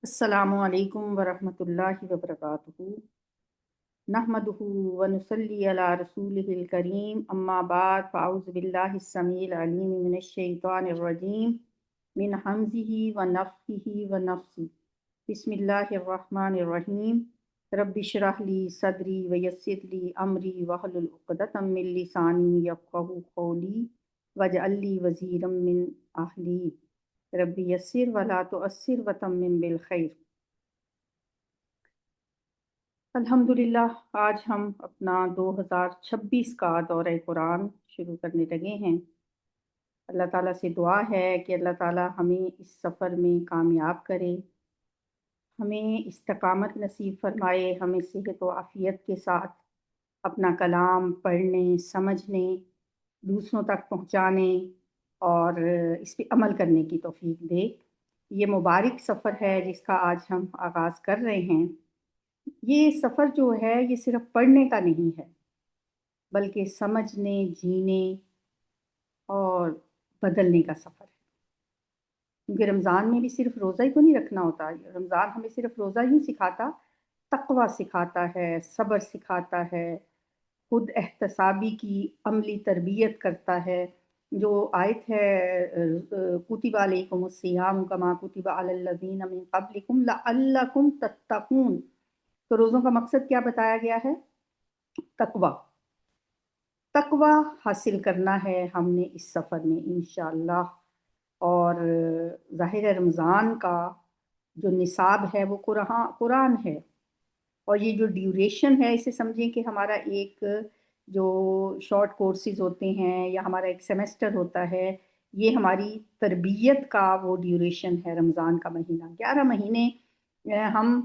السلام علیکم ورحمۃ اللہ وبرکاتہ نحمدہ ونصلی علی رسولہ الکریم اما بعد فاعوذ باللہ السمیع العلیم من الشیطان الرجیم من حمزہ ونفخہ ونفثہ بسم اللہ الرحمن الرحیم رب اشرح لی صدری ویسر لی امری واحلل عقدۃ من لسانی یفقہوا قولی واجعل لی وزیرا من اہلی رب یسر ولا تعسر وتمم بالخیر۔ الحمدللہ آج ہم اپنا 2026 کا دورہ قرآن شروع کرنے لگے ہیں۔ اللہ تعالیٰ سے دعا ہے کہ اللہ تعالیٰ ہمیں اس سفر میں کامیاب کرے، ہمیں استقامت نصیب فرمائے، ہمیں صحت و عافیت کے ساتھ اپنا کلام پڑھنے، سمجھنے، دوسروں تک پہنچانے اور اس پہ عمل کرنے کی توفیق دے۔ یہ مبارک سفر ہے جس کا آج ہم آغاز کر رہے ہیں۔ یہ سفر جو ہے یہ صرف پڑھنے کا نہیں ہے، بلکہ سمجھنے، جینے اور بدلنے کا سفر ہے۔ کیونکہ رمضان میں بھی صرف روزہ ہی تو نہیں رکھنا ہوتا، رمضان ہمیں صرف روزہ ہی سکھاتا، تقویٰ سکھاتا ہے، صبر سکھاتا ہے، خود احتسابی کی عملی تربیت کرتا ہے۔ جو آیت ہے کتب علیکم الصیام کما کتب علی الذین من قبلکم لعلکم تتقون، تو روزوں کا مقصد کیا بتایا گیا ہے؟ تقویٰ۔ تقویٰ حاصل کرنا ہے ہم نے اس سفر میں انشاءاللہ۔ اور ظاہر رمضان کا جو نصاب ہے وہ قرآن ہے، اور یہ جو ڈیوریشن ہے اسے سمجھیں کہ ہمارا ایک جو شارٹ کورسز ہوتے ہیں یا ہمارا ایک سیمسٹر ہوتا ہے، یہ ہماری تربیت کا وہ ڈیوریشن ہے۔ رمضان کا مہینہ 11 مہینے ہم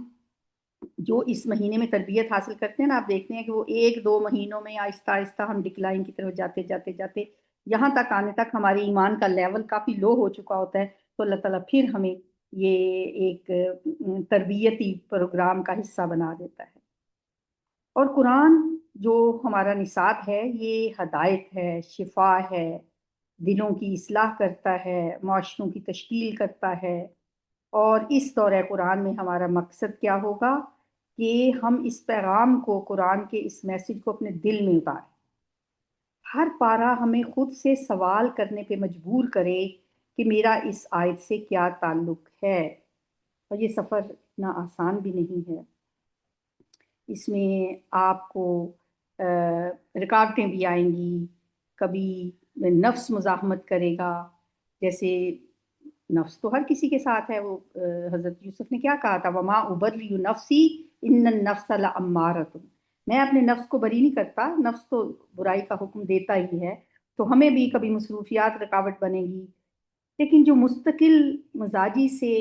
جو اس مہینے میں تربیت حاصل کرتے ہیں نا، آپ دیکھتے ہیں کہ وہ 1-2 مہینوں میں آہستہ آہستہ ہم ڈکلائن کی طرف جاتے جاتے جاتے یہاں تک آنے تک ہمارے ایمان کا لیول کافی لو ہو چکا ہوتا ہے، تو اللہ تعالیٰ پھر ہمیں یہ ایک تربیتی پروگرام کا حصہ بنا دیتا ہے۔ اور قرآن جو ہمارا نصاب ہے یہ ہدایت ہے، شفا ہے، دلوں کی اصلاح کرتا ہے، معاشروں کی تشکیل کرتا ہے۔ اور اس دورہ قرآن میں ہمارا مقصد کیا ہوگا کہ ہم اس پیغام کو، قرآن کے اس میسج کو اپنے دل میں اتاریں۔ ہر پارہ ہمیں خود سے سوال کرنے پہ مجبور کرے کہ میرا اس آیت سے کیا تعلق ہے۔ اور یہ سفر اتنا آسان بھی نہیں ہے، اس میں آپ کو رکاوٹیں بھی آئیں گی، کبھی نفس مزاحمت کرے گا، جیسے نفس تو ہر کسی کے ساتھ ہے۔ وہ حضرت یوسف نے کیا کہا تھا، وما ابرئ نفسی ان النفس لامارۃ، میں اپنے نفس کو بری نہیں کرتا، نفس تو برائی کا حکم دیتا ہی ہے۔ تو ہمیں بھی کبھی مصروفیات رکاوٹ بنے گی، لیکن جو مستقل مزاجی سے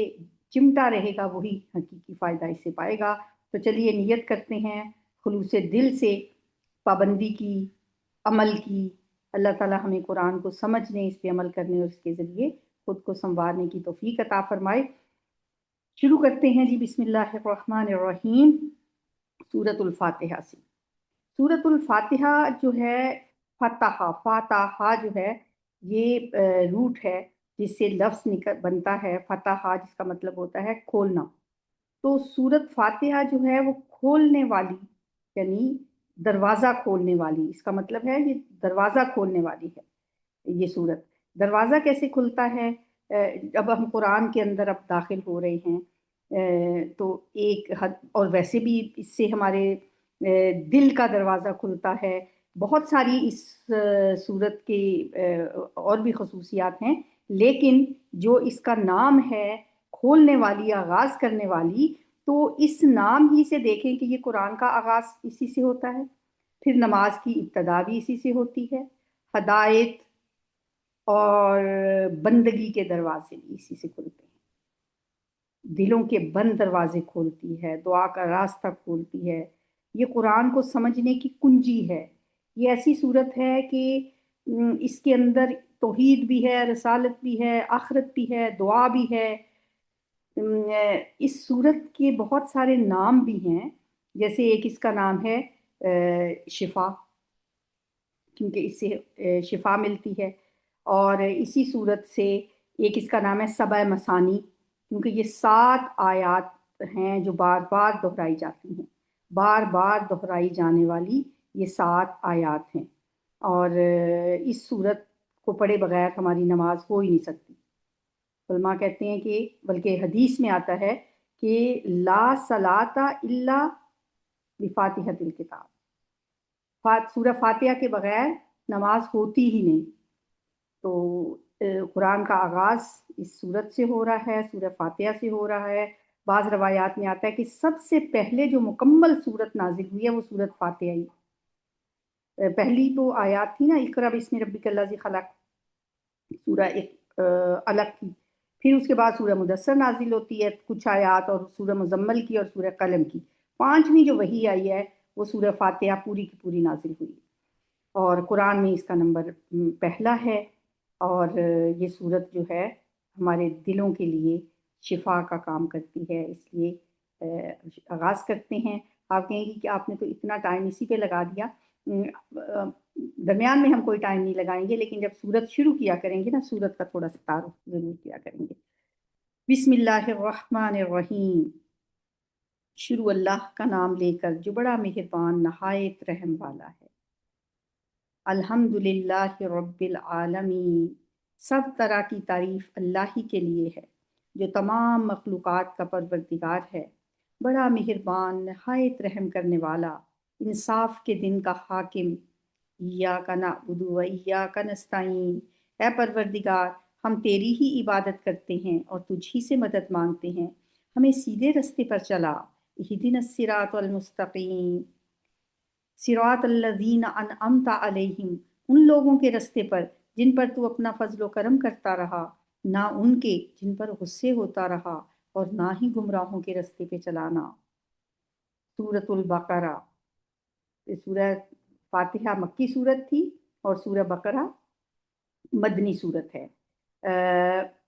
چمٹا رہے گا وہی حقیقی فائدہ اس سے پائے گا۔ تو چلیے نیت کرتے ہیں خلوص دل سے پابندی کی، عمل کی۔ اللہ تعالیٰ ہمیں قرآن کو سمجھنے، اس پہ عمل کرنے اور اس کے ذریعے خود کو سنوارنے کی توفیق عطا فرمائے۔ شروع کرتے ہیں جی، بسم اللہ الرحمن الرحیم، سورۃ الفاتحہ سے۔ سورۃ الفاتحہ جو ہے، فاتحہ جو ہے یہ روٹ ہے جس سے لفظ بنتا ہے فتح، جس کا مطلب ہوتا ہے کھولنا۔ تو سورۃ فاتحہ جو ہے وہ کھولنے والی، یعنی دروازہ کھولنے والی، اس کا مطلب ہے یہ دروازہ کھولنے والی ہے یہ سورت۔ دروازہ کیسے کھلتا ہے؟ جب ہم قرآن کے اندر اب داخل ہو رہے ہیں تو ایک حد، اور ویسے بھی اس سے ہمارے دل کا دروازہ کھلتا ہے۔ بہت ساری اس سورت کی اور بھی خصوصیات ہیں، لیکن جو اس کا نام ہے کھولنے والی، آغاز کرنے والی، تو اس نام ہی سے دیکھیں کہ یہ قرآن کا آغاز اسی سے ہوتا ہے، پھر نماز کی ابتدا بھی اسی سے ہوتی ہے، ہدایت اور بندگی کے دروازے بھی اسی سے کھلتے ہیں، دلوں کے بند دروازے کھولتی ہے، دعا کا راستہ کھولتی ہے۔ یہ قرآن کو سمجھنے کی کنجی ہے۔ یہ ایسی صورت ہے کہ اس کے اندر توحید بھی ہے، رسالت بھی ہے، آخرت بھی ہے، دعا بھی ہے۔ اس صورت کے بہت سارے نام بھی ہیں، جیسے ایک اس کا نام ہے شفا، کیونکہ اس سے شفا ملتی ہے۔ اور اسی صورت سے ایک اس کا نام ہے سبع مثانی، کیونکہ یہ 7 آیات ہیں جو بار بار دہرائی جاتی ہیں، بار بار دہرائی جانے والی یہ 7 آیات ہیں، اور اس صورت کو پڑھے بغیر ہماری نماز ہو ہی نہیں سکتی۔ علماء کہتے ہیں کہ بلکہ حدیث میں آتا ہے کہ لا صلاۃ الا بفاتحۃ الکتاب، سورہ فاتحہ کے بغیر نماز ہوتی ہی نہیں۔ تو قرآن کا آغاز اس سورت سے ہو رہا ہے، سورہ فاتحہ سے ہو رہا ہے۔ بعض روایات میں آتا ہے کہ سب سے پہلے جو مکمل سورت نازل ہوئی ہے وہ سورت فاتحہ ہی۔ پہلی تو آیات تھی نا، اقرأ بسم ربک الذی خلق، سورہ ایک الگ تھی، پھر اس کے بعد سورہ مدثر نازل ہوتی ہے کچھ آیات، اور سورہ مزمل کی اور سورہ قلم کی۔ 5ویں جو وحی آئی ہے وہ سورہ فاتحہ پوری کی پوری نازل ہوئی، اور قرآن میں اس کا نمبر پہلا ہے۔ اور یہ صورت جو ہے ہمارے دلوں کے لیے شفا کا کام کرتی ہے، اس لیے آغاز کرتے ہیں۔ آپ کہیں گی کہ آپ نے تو اتنا ٹائم اسی پہ لگا دیا، درمیان میں ہم کوئی ٹائم نہیں لگائیں گے، لیکن جب صورت شروع کیا کریں گے نا، صورت کا تھوڑا سا تعارف ضرور کیا کریں گے۔ بسم اللہ الرحمن الرحیم، شروع اللہ کا نام لے کر جو بڑا مہربان نہایت رحم والا ہے۔ الحمدللہ رب العالمین، سب طرح کی تعریف اللہ ہی کے لیے ہے جو تمام مخلوقات کا پروردگار ہے، بڑا مہربان نہایت رحم کرنے والا، انصاف کے دن کا حاکم۔ ایاک نعبد و ایاک نستعین، اے پروردگار ہم تیری ہی عبادت کرتے ہیں اور تجھ ہی سے مدد مانگتے ہیں، ہمیں سیدھے رستے پر چلا۔ اہدنا الصراط المستقیم، صراط الذین انعمت علیہم، ان لوگوں کے رستے پر جن پر تو اپنا فضل و کرم کرتا رہا، نہ ان کے جن پر غصے ہوتا رہا، اور نہ ہی گمراہوں کے رستے پہ چلانا۔ سورۃ البقرہ، سورہ فاتحہ مکی صورت تھی اور سورہ بقرہ مدنی صورت ہے۔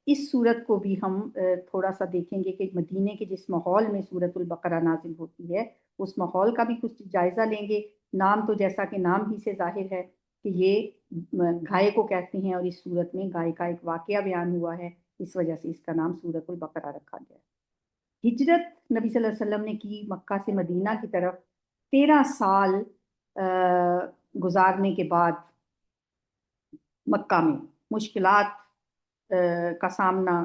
اس صورت کو بھی ہم تھوڑا سا دیکھیں گے کہ مدینے کے جس ماحول میں سورۃ البقرہ نازل ہوتی ہے اس ماحول کا بھی کچھ جائزہ لیں گے۔ نام تو جیسا کہ نام ہی سے ظاہر ہے کہ یہ گائے کو کہتے ہیں، اور اس صورت میں گائے کا ایک واقعہ بیان ہوا ہے، اس وجہ سے اس کا نام سورۃ البقرہ رکھا گیا ہے۔ ہجرت نبی صلی اللہ علیہ وسلم نے کی مکہ سے مدینہ کی طرف 13 سال گزارنے کے بعد مکہ میں مشکلات کا سامنا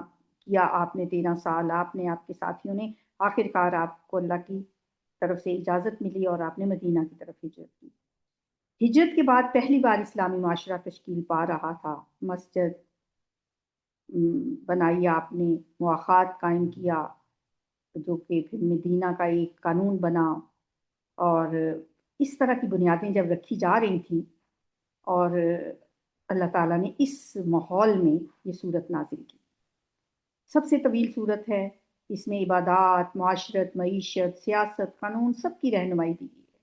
کیا آپ نے 13 سال، آپ نے، آپ کے ساتھیوں نے، آخر کار آپ کو اللہ کی طرف سے اجازت ملی اور آپ نے مدینہ کی طرف ہجرت کی۔ ہجرت کے بعد پہلی بار اسلامی معاشرہ تشکیل پا رہا تھا، مسجد بنائی آپ نے، مواخات قائم کیا جو کہ پھر مدینہ کا ایک قانون بنا، اور اس طرح کی بنیادیں جب رکھی جا رہی تھیں، اور اللہ تعالیٰ نے اس ماحول میں یہ صورت نازل کی۔ سب سے طویل صورت ہے، اس میں عبادات، معاشرت، معیشت، سیاست، قانون سب کی رہنمائی دی گئی ہے۔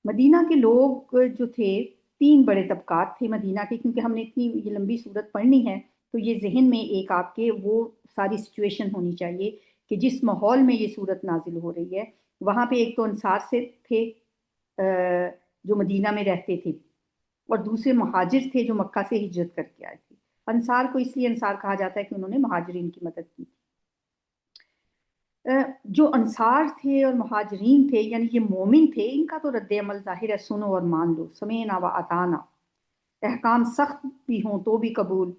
مدینہ کے لوگ جو تھے، 3 بڑے طبقات تھے مدینہ کے، کیونکہ ہم نے اتنی یہ لمبی صورت پڑھنی ہے تو یہ ذہن میں ایک آپ کے وہ ساری سچویشن ہونی چاہیے کہ جس ماحول میں یہ صورت نازل ہو رہی ہے وہاں پہ ایک تو انصار سے تھے جو مدینہ میں رہتے تھے، اور دوسرے مہاجر تھے جو مکہ سے ہجرت کر کے آئے تھے۔ انصار کو اس لیے انصار کہا جاتا ہے کہ انہوں نے مہاجرین کی مدد کی تھی۔ جو انصار تھے اور مہاجرین تھے، یعنی یہ مومن تھے، ان کا تو رد عمل ظاہر ہے، سنو اور مان لو، سمینا و اطانا، احکام سخت بھی ہوں تو بھی قبول،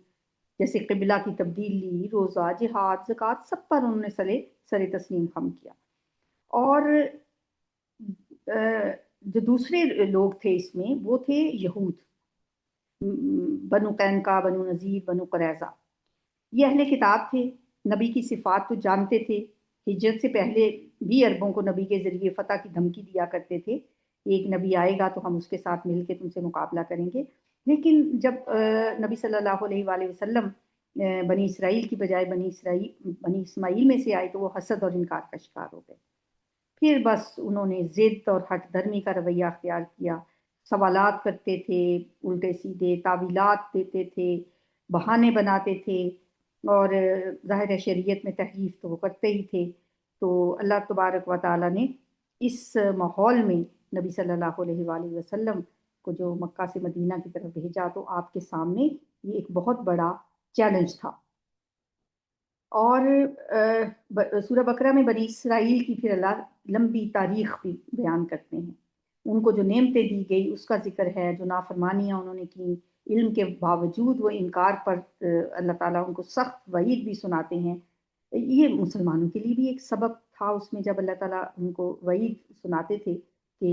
جیسے قبلہ کی تبدیلی، روزہ، جہاد، زکوٰۃ، سب پر انہوں نے سر تسلیم خم کیا۔ اور جو دوسرے لوگ تھے اس میں وہ تھے یہود، بنو قینقاع، بنو نذیر، بنو قریظہ، یہ اہل کتاب تھے، نبی کی صفات تو جانتے تھے، ہجرت سے پہلے بھی عربوں کو نبی کے ذریعے فتح کی دھمکی دیا کرتے تھے، ایک نبی آئے گا تو ہم اس کے ساتھ مل کے تم سے مقابلہ کریں گے۔ لیکن جب نبی صلی اللہ علیہ وآلہ وسلم بنی اسرائیل کی بجائے بنی اسماعیل میں سے آئے تو وہ حسد اور انکار کا شکار ہو گئے۔ پھر بس انہوں نے ضد اور ہٹ دھرمی کا رویہ اختیار کیا، سوالات کرتے تھے، الٹے سیدھے تعویلات دیتے تھے، بہانے بناتے تھے، اور ظاہر شریعت میں تحریف تو وہ کرتے ہی تھے۔ تو اللہ تبارک و تعالیٰ نے اس ماحول میں نبی صلی اللہ علیہ وآلہ وسلم کو جو مکہ سے مدینہ کی طرف بھیجا تو آپ کے سامنے یہ ایک بہت بڑا چیلنج تھا۔ اور سورہ بقرہ میں بنی اسرائیل کی پھر اللہ لمبی تاریخ بھی بیان کرتے ہیں، ان کو جو نعمتیں دی گئی اس کا ذکر ہے، جو نافرمانیاں انہوں نے کی، علم کے باوجود وہ انکار پر اللہ تعالیٰ ان کو سخت وعید بھی سناتے ہیں۔ یہ مسلمانوں کے لیے بھی ایک سبب تھا اس میں، جب اللہ تعالیٰ ان کو وعید سناتے تھے کہ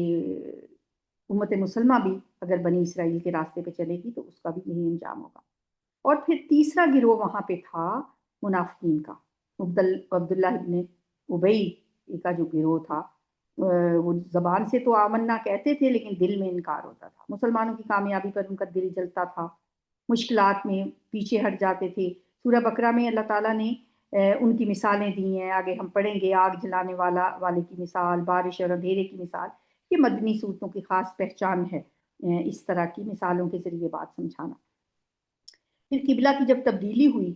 امت مسلمہ بھی اگر بنی اسرائیل کے راستے پہ چلے گی تو اس کا بھی یہی انجام ہوگا۔ اور پھر تیسرا گروہ وہاں پہ تھا منافقین کا، عبداللہ ابن ابی کا جو گروہ تھا، وہ زبان سے تو آمنا کہتے تھے لیکن دل میں انکار ہوتا تھا، مسلمانوں کی کامیابی پر ان کا دل جلتا تھا، مشکلات میں پیچھے ہٹ جاتے تھے۔ سورہ بقرہ میں اللہ تعالیٰ نے ان کی مثالیں دی ہیں، آگے ہم پڑھیں گے، آگ جلانے والے کی مثال، بارش اور اندھیرے کی مثال، یہ مدنی صورتوں کی خاص پہچان ہے، اس طرح کی مثالوں کے ذریعے بات سمجھانا۔ پھر قبلہ کی جب تبدیلی ہوئی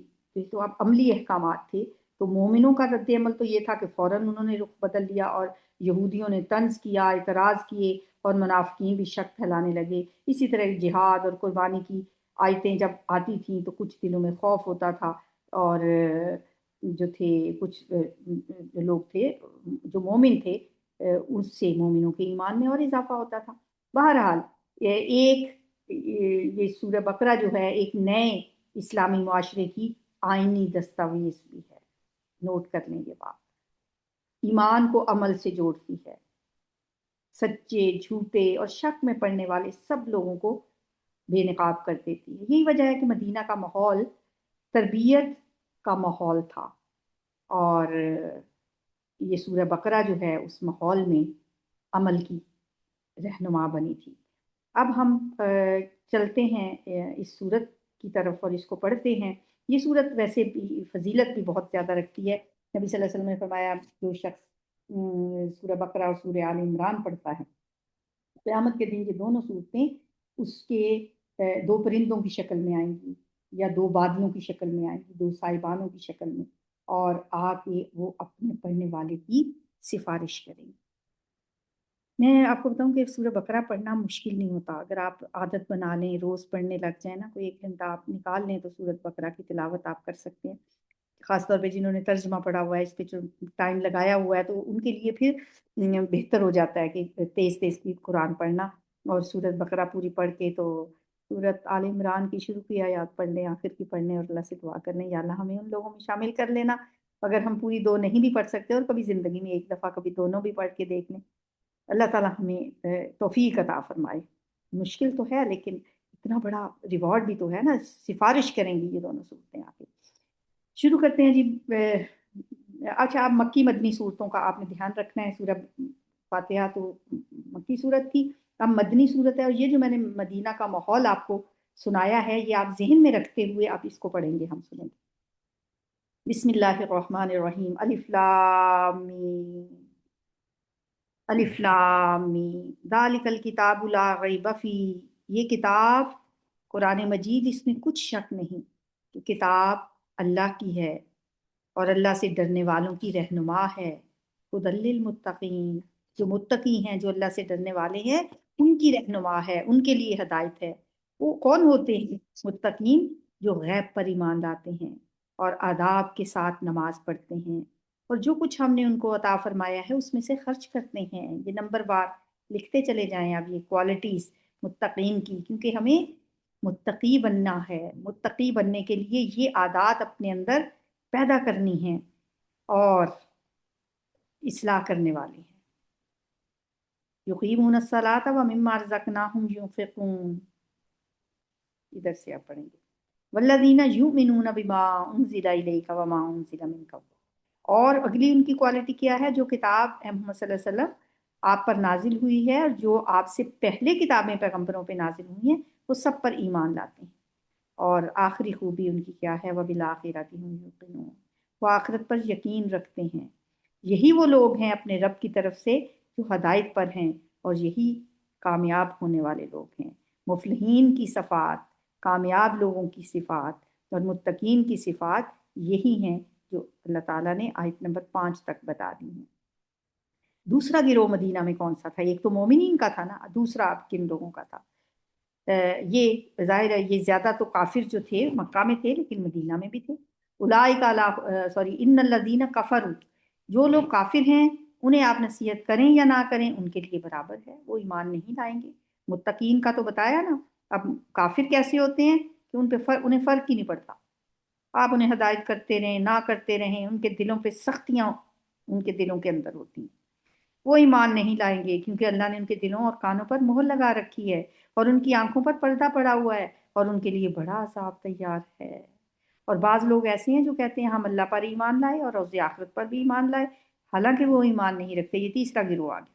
تو اب عملی احکامات تھے، تو مومنوں کا رد عمل تو یہ تھا کہ فوراً انہوں نے رخ بدل لیا، اور یہودیوں نے طنز کیا، اعتراض کیے، اور منافقین بھی شک پھیلانے لگے۔ اسی طرح جہاد اور قربانی کی آیتیں جب آتی تھیں تو کچھ دلوں میں خوف ہوتا تھا، اور جو تھے کچھ لوگ تھے جو مومن تھے، اس سے مومنوں کے ایمان میں اور اضافہ ہوتا تھا۔ بہرحال یہ سورہ بقرہ جو ہے ایک نئے اسلامی معاشرے کی آئینی دستاویز بھی ہے، نوٹ کر لیں یہ بات، ایمان کو عمل سے جوڑتی ہے، سچے جھوٹے اور شک میں پڑنے والے سب لوگوں کو بے نقاب کر دیتی ہے۔ یہی وجہ ہے کہ مدینہ کا ماحول تربیت کا ماحول تھا، اور یہ سورہ بقرہ جو ہے اس ماحول میں عمل کی رہنما بنی تھی۔ اب ہم چلتے ہیں اس سورت کی طرف اور اس کو پڑھتے ہیں۔ یہ سورت ویسے بھی فضیلت بھی بہت زیادہ رکھتی ہے۔ نبی صلی اللہ علیہ وسلم نے فرمایا جو شخص سورہ بقرہ اور سورہ آل عمران پڑھتا ہے، قیامت کے دن یہ دونوں صورتیں اس کے دو پرندوں کی شکل میں آئیں گی، یا دو بادلوں کی شکل میں آئیں گی، دو سائبانوں کی شکل میں، اور آ کے وہ اپنے پڑھنے والے کی سفارش کریں گے۔ میں آپ کو بتاؤں کہ سورہ بقرہ پڑھنا مشکل نہیں ہوتا، اگر آپ عادت بنا لیں، روز پڑھنے لگ جائیں نا، کوئی 1 گھنٹہ آپ نکال لیں تو سورۃ بقرہ کی تلاوت آپ کر سکتے ہیں۔ خاص طور پہ جنہوں نے ترجمہ پڑھا ہوا ہے، اس پہ جو ٹائم لگایا ہوا ہے، تو ان کے لیے پھر بہتر ہو جاتا ہے کہ تیز تیز کی قرآن پڑھنا، اور سورۃ بقرہ پوری پڑھ کے تو سورۃ آل عمران کی شروع کی آیات پڑھ لیں، آخر کی پڑھ لیں، اور اللہ سے دعا کر لیں یا اللہ ہمیں ان لوگوں میں شامل کر لینا۔ اگر ہم پوری دو نہیں بھی پڑھ سکتے اور کبھی زندگی میں ایک دفعہ کبھی دونوں بھی پڑھ کے دیکھ لیں، اللہ تعالیٰ ہمیں توفیق عطا فرمائے۔ مشکل تو ہے لیکن اتنا بڑا ریوارڈ بھی تو ہے نا، سفارش کریں گی یہ دونوں صورتیں آگے۔ شروع کرتے ہیں جی۔ اچھا، اب مکی مدنی صورتوں کا آپ نے دھیان رکھنا ہے۔ سورہ فاتحہ تو مکی صورت تھی، اب مدنی صورت ہے، اور یہ جو میں نے مدینہ کا ماحول آپ کو سنایا ہے یہ آپ ذہن میں رکھتے ہوئے آپ اس کو پڑھیں گے، ہم سنیں گے۔ بسم اللہ الرحمن الرحیم، الف لام میم، الف لام میم، ذالک الکتاب لا ریب فیہ، یہ کتاب قرآن مجید، اس میں کچھ شک نہیں کہ کتاب اللہ کی ہے اور اللہ سے ڈرنے والوں کی رہنما ہے۔ ھدی للمتقین، جو متقی ہیں، جو اللہ سے ڈرنے والے ہیں، ان کی رہنما ہے، ان کے لیے ہدایت ہے۔ وہ کون ہوتے ہیں متقین؟ جو غیب پر ایمان لاتے ہیں اور آداب کے ساتھ نماز پڑھتے ہیں، اور جو کچھ ہم نے ان کو عطا فرمایا ہے اس میں سے خرچ کرتے ہیں۔ یہ نمبر بار لکھتے چلے جائیں اب یہ کوالٹیز متقین کی، کیونکہ ہمیں متقی بننا ہے۔ متقی بننے کے لیے یہ عادات اپنے اندر پیدا کرنی ہیں اور اصلاح کرنے والی ہیں۔ یقیمون الصلاۃ ومما رزقناہم ينفقون، ادھر سے آپ پڑھیں گے، والذین یؤمنون بما انزل الیک وما انزل من قبل، اور اگلی ان کی کوالٹی کیا ہے؟ جو کتاب محمد صلی اللہ علیہ وسلم آپ پر نازل ہوئی ہے اور جو آپ سے پہلے کتابیں پیغمبروں پہ نازل ہوئی ہیں وہ سب پر ایمان لاتے ہیں۔ اور آخری خوبی ان کی کیا ہے؟ وبالآخرۃ هم یوقنون، وہ آخرت پر یقین رکھتے ہیں۔ یہی وہ لوگ ہیں اپنے رب کی طرف سے جو ہدایت پر ہیں، اور یہی کامیاب ہونے والے لوگ ہیں۔ مفلحین کی صفات، کامیاب لوگوں کی صفات اور متقین کی صفات یہی ہیں جو اللہ تعالیٰ نے آیت نمبر 5 تک بتا دی ہیں۔ دوسرا گروہ مدینہ میں کون سا تھا؟ ایک تو مومنین کا تھا نا، دوسرا اب کن لوگوں کا تھا؟ یہ ظاہر ہے یہ زیادہ تو کافر جو تھے مکہ میں تھے لیکن مدینہ میں بھی تھے۔ اولئک علی ان الذین کفروا، جو لوگ کافر ہیں انہیں آپ نصیحت کریں یا نہ کریں ان کے لیے برابر ہے، وہ ایمان نہیں لائیں گے۔ متقین کا تو بتایا نا۔ اب کافر کیسے ہوتے ہیں کہ انہیں فرق ہی نہیں پڑتا، آپ انہیں ہدایت کرتے رہیں نہ کرتے رہیں، ان کے دلوں پہ سختیاں ان کے دلوں کے اندر ہوتی ہیں، وہ ایمان نہیں لائیں گے، کیونکہ اللہ نے ان کے دلوں اور کانوں پر مہر لگا رکھی ہے، اور ان کی آنکھوں پر پردہ پڑا ہوا ہے، اور ان کے لیے بڑا عذاب تیار ہے۔ اور بعض لوگ ایسے ہیں جو کہتے ہیں ہم اللہ پر ایمان لائے اور روز آخرت پر بھی ایمان لائے، حالانکہ وہ ایمان نہیں رکھتے۔ یہ تیسرا گروہ آ گیا،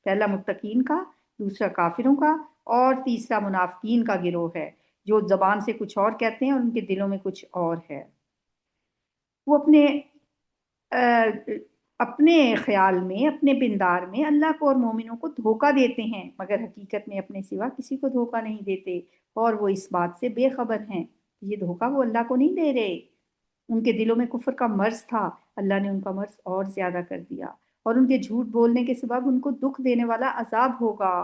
پہلا متقین کا، دوسرا کافروں کا، اور تیسرا منافقین کا گروہ ہے، جو زبان سے کچھ اور کہتے ہیں اور ان کے دلوں میں کچھ اور ہے۔ وہ اپنے خیال میں، اپنے بندار میں اللہ کو اور مومنوں کو دھوکہ دیتے ہیں، مگر حقیقت میں اپنے سوا کسی کو دھوکہ نہیں دیتے، اور وہ اس بات سے بے خبر ہیں۔ یہ دھوکہ وہ اللہ کو نہیں دے رہے، ان کے دلوں میں کفر کا مرض تھا، اللہ نے ان کا مرض اور زیادہ کر دیا، اور ان کے جھوٹ بولنے کے سبب ان کو دکھ دینے والا عذاب ہوگا۔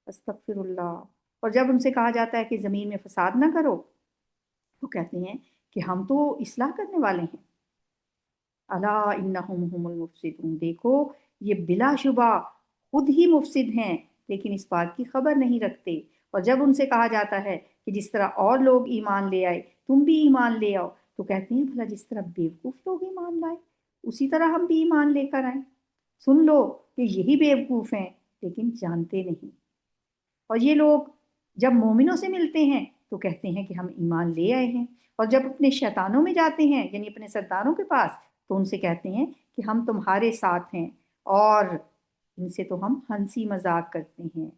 استغفر اللہ۔ اور جب ان سے کہا جاتا ہے کہ زمین میں فساد نہ کرو، تو کہتے ہیں کہ ہم تو اصلاح کرنے والے ہیں۔ الا انہم هم المفسدون، دیکھو یہ بلا شبہ خود ہی مفسد ہیں، لیکن اس بات کی خبر نہیں رکھتے۔ اور جب ان سے کہا جاتا ہے کہ جس طرح اور لوگ ایمان لے آئے تم بھی ایمان لے آؤ، تو کہتے ہیں بھلا جس طرح بیوقوف لوگ ایمان لائے اسی طرح ہم بھی ایمان لے کر آئیں۔ سن لو کہ یہی بیوقوف ہیں لیکن جانتے نہیں۔ اور یہ لوگ جب مومنوں سے ملتے ہیں تو کہتے ہیں کہ ہم ایمان لے آئے ہیں، اور جب اپنے شیطانوں میں جاتے ہیں یعنی اپنے سرداروں کے پاس تو ان سے کہتے ہیں کہ ہم تمہارے ساتھ ہیں، اور ان سے تو ہم ہنسی مذاق کرتے ہیں۔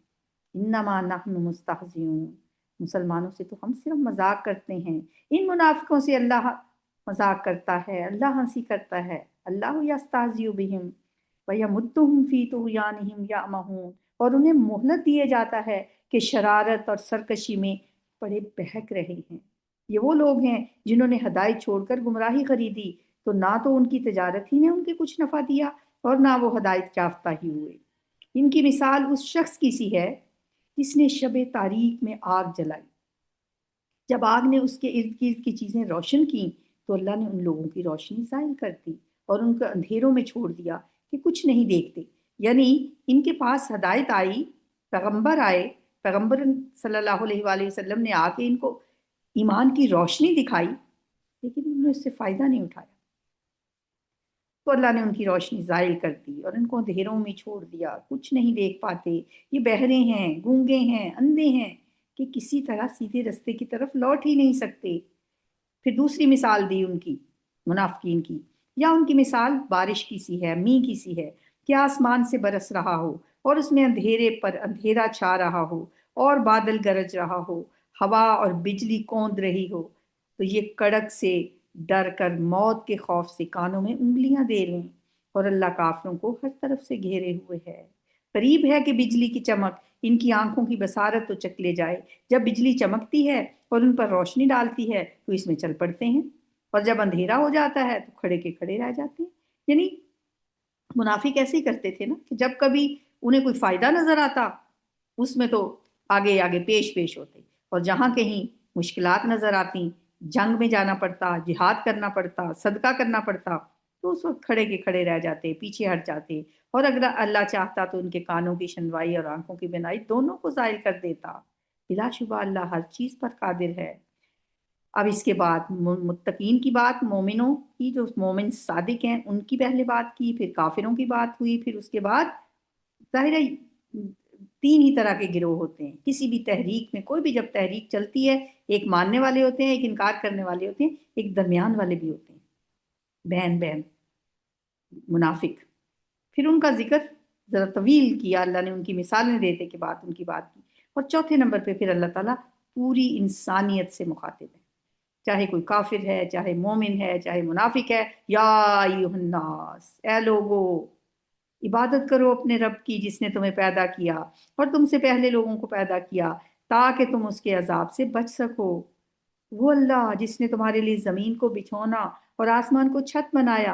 انما نحن مستہزئون، مسلمانوں سے تو ہم صرف مذاق کرتے ہیں، ان منافقوں سے اللہ مذاق کرتا ہے، اللہ ہنسی کرتا ہے۔ اللہ یستہزئ بہم ویمدہم فی طغیانہم یعمہون، اور انہیں مہلت دیے جاتا ہے کہ شرارت اور سرکشی میں بڑے بہک رہے ہیں۔ یہ وہ لوگ ہیں جنہوں نے ہدایت چھوڑ کر گمراہی خریدی، تو نہ تو ان کی تجارت ہی نے ان کے کچھ نفع دیا اور نہ وہ ہدایت یافتہ ہی ہوئے۔ ان کی مثال اس شخص کی سی ہے جس نے شب تاریک میں آگ جلائی، جب آگ نے اس کے ارد گرد کی چیزیں روشن کیں تو اللہ نے ان لوگوں کی روشنی زائل کر دی اور ان کو اندھیروں میں چھوڑ دیا کہ کچھ نہیں دیکھتے۔ یعنی ان کے پاس ہدایت آئی، پیغمبر آئے، پیغمبر صلی اللہ علیہ وآلہ وسلم نے آ کے ان کو ایمان کی روشنی دکھائی، لیکن انہوں نے اس سے فائدہ نہیں اٹھایا، تو اللہ نے ان کی روشنی زائل کر دی اور ان کو اندھیروں میں چھوڑ دیا، کچھ نہیں دیکھ پاتے۔ یہ بہرے ہیں، گونگے ہیں، اندھے ہیں کہ کسی طرح سیدھے رستے کی طرف لوٹ ہی نہیں سکتے۔ پھر دوسری مثال دی ان کی، منافقین کی، یا ان کی مثال بارش کی سی ہے، میਂہ کی سی ہے کہ آسمان سے برس رہا ہو اور اس میں اندھیرے پر اندھیرا چھا رہا ہو اور بادل گرج رہا ہو، ہوا اور بجلی کوند رہی ہو، تو یہ کڑک سے ڈر کر موت کے خوف سے کانوں میں انگلیاں دے لیں، اور اللہ کافروں کو ہر طرف سے گھیرے ہوئے ہے۔ قریب ہے کہ بجلی کی چمک ان کی آنکھوں کی بصارت تو چک لے جائے۔ جب بجلی چمکتی ہے اور ان پر روشنی ڈالتی ہے تو اس میں چل پڑتے ہیں، اور جب اندھیرا ہو جاتا ہے تو کھڑے کے کھڑے رہ جاتے ہیں۔ یعنی منافق ایسے ہی کرتے تھے نا کہ جب کبھی انہیں کوئی فائدہ نظر آتا اس میں تو آگے آگے پیش پیش ہوتے، اور جہاں کہیں مشکلات نظر آتی، جنگ میں جانا پڑتا، جہاد کرنا پڑتا، صدقہ کرنا پڑتا، تو اس وقت کھڑے کے کھڑے رہ جاتے، پیچھے ہٹ جاتے، اور اگر اللہ چاہتا تو ان کے کانوں کی شنوائی اور آنکھوں کی بینائی دونوں کو زائل کر دیتا۔ بلا شبہ اللہ ہر چیز پر قادر ہے۔ اب اس کے بعد متقین کی بات، مومنوں کی، جو مومن صادق ہیں ان کی پہلے بات کی، پھر کافروں کی بات ہوئی، پھر اس کے بعد ظاہر ہے تین ہی طرح کے گروہ ہوتے ہیں کسی بھی تحریک میں۔ کوئی بھی جب تحریک چلتی ہے، ایک ماننے والے ہوتے ہیں، ایک انکار کرنے والے ہوتے ہیں، ایک درمیان والے بھی ہوتے ہیں، بہن بہن منافق۔ پھر ان کا ذکر ذرا طویل کیا اللہ نے، ان کی مثالیں دیتے کے بعد ان کی بات کی، اور چوتھے نمبر پہ پھر اللہ تعالیٰ پوری انسانیت سے مخاطب ہے، چاہے کوئی کافر ہے، چاہے مومن ہے، چاہے منافق ہے۔ یا ایھا الناس، اے لوگو، عبادت کرو اپنے رب کی جس نے تمہیں پیدا کیا اور تم سے پہلے لوگوں کو پیدا کیا تاکہ تم اس کے عذاب سے بچ سکو۔ وہ اللہ جس نے تمہارے لیے زمین کو بچھونا اور آسمان کو چھت بنایا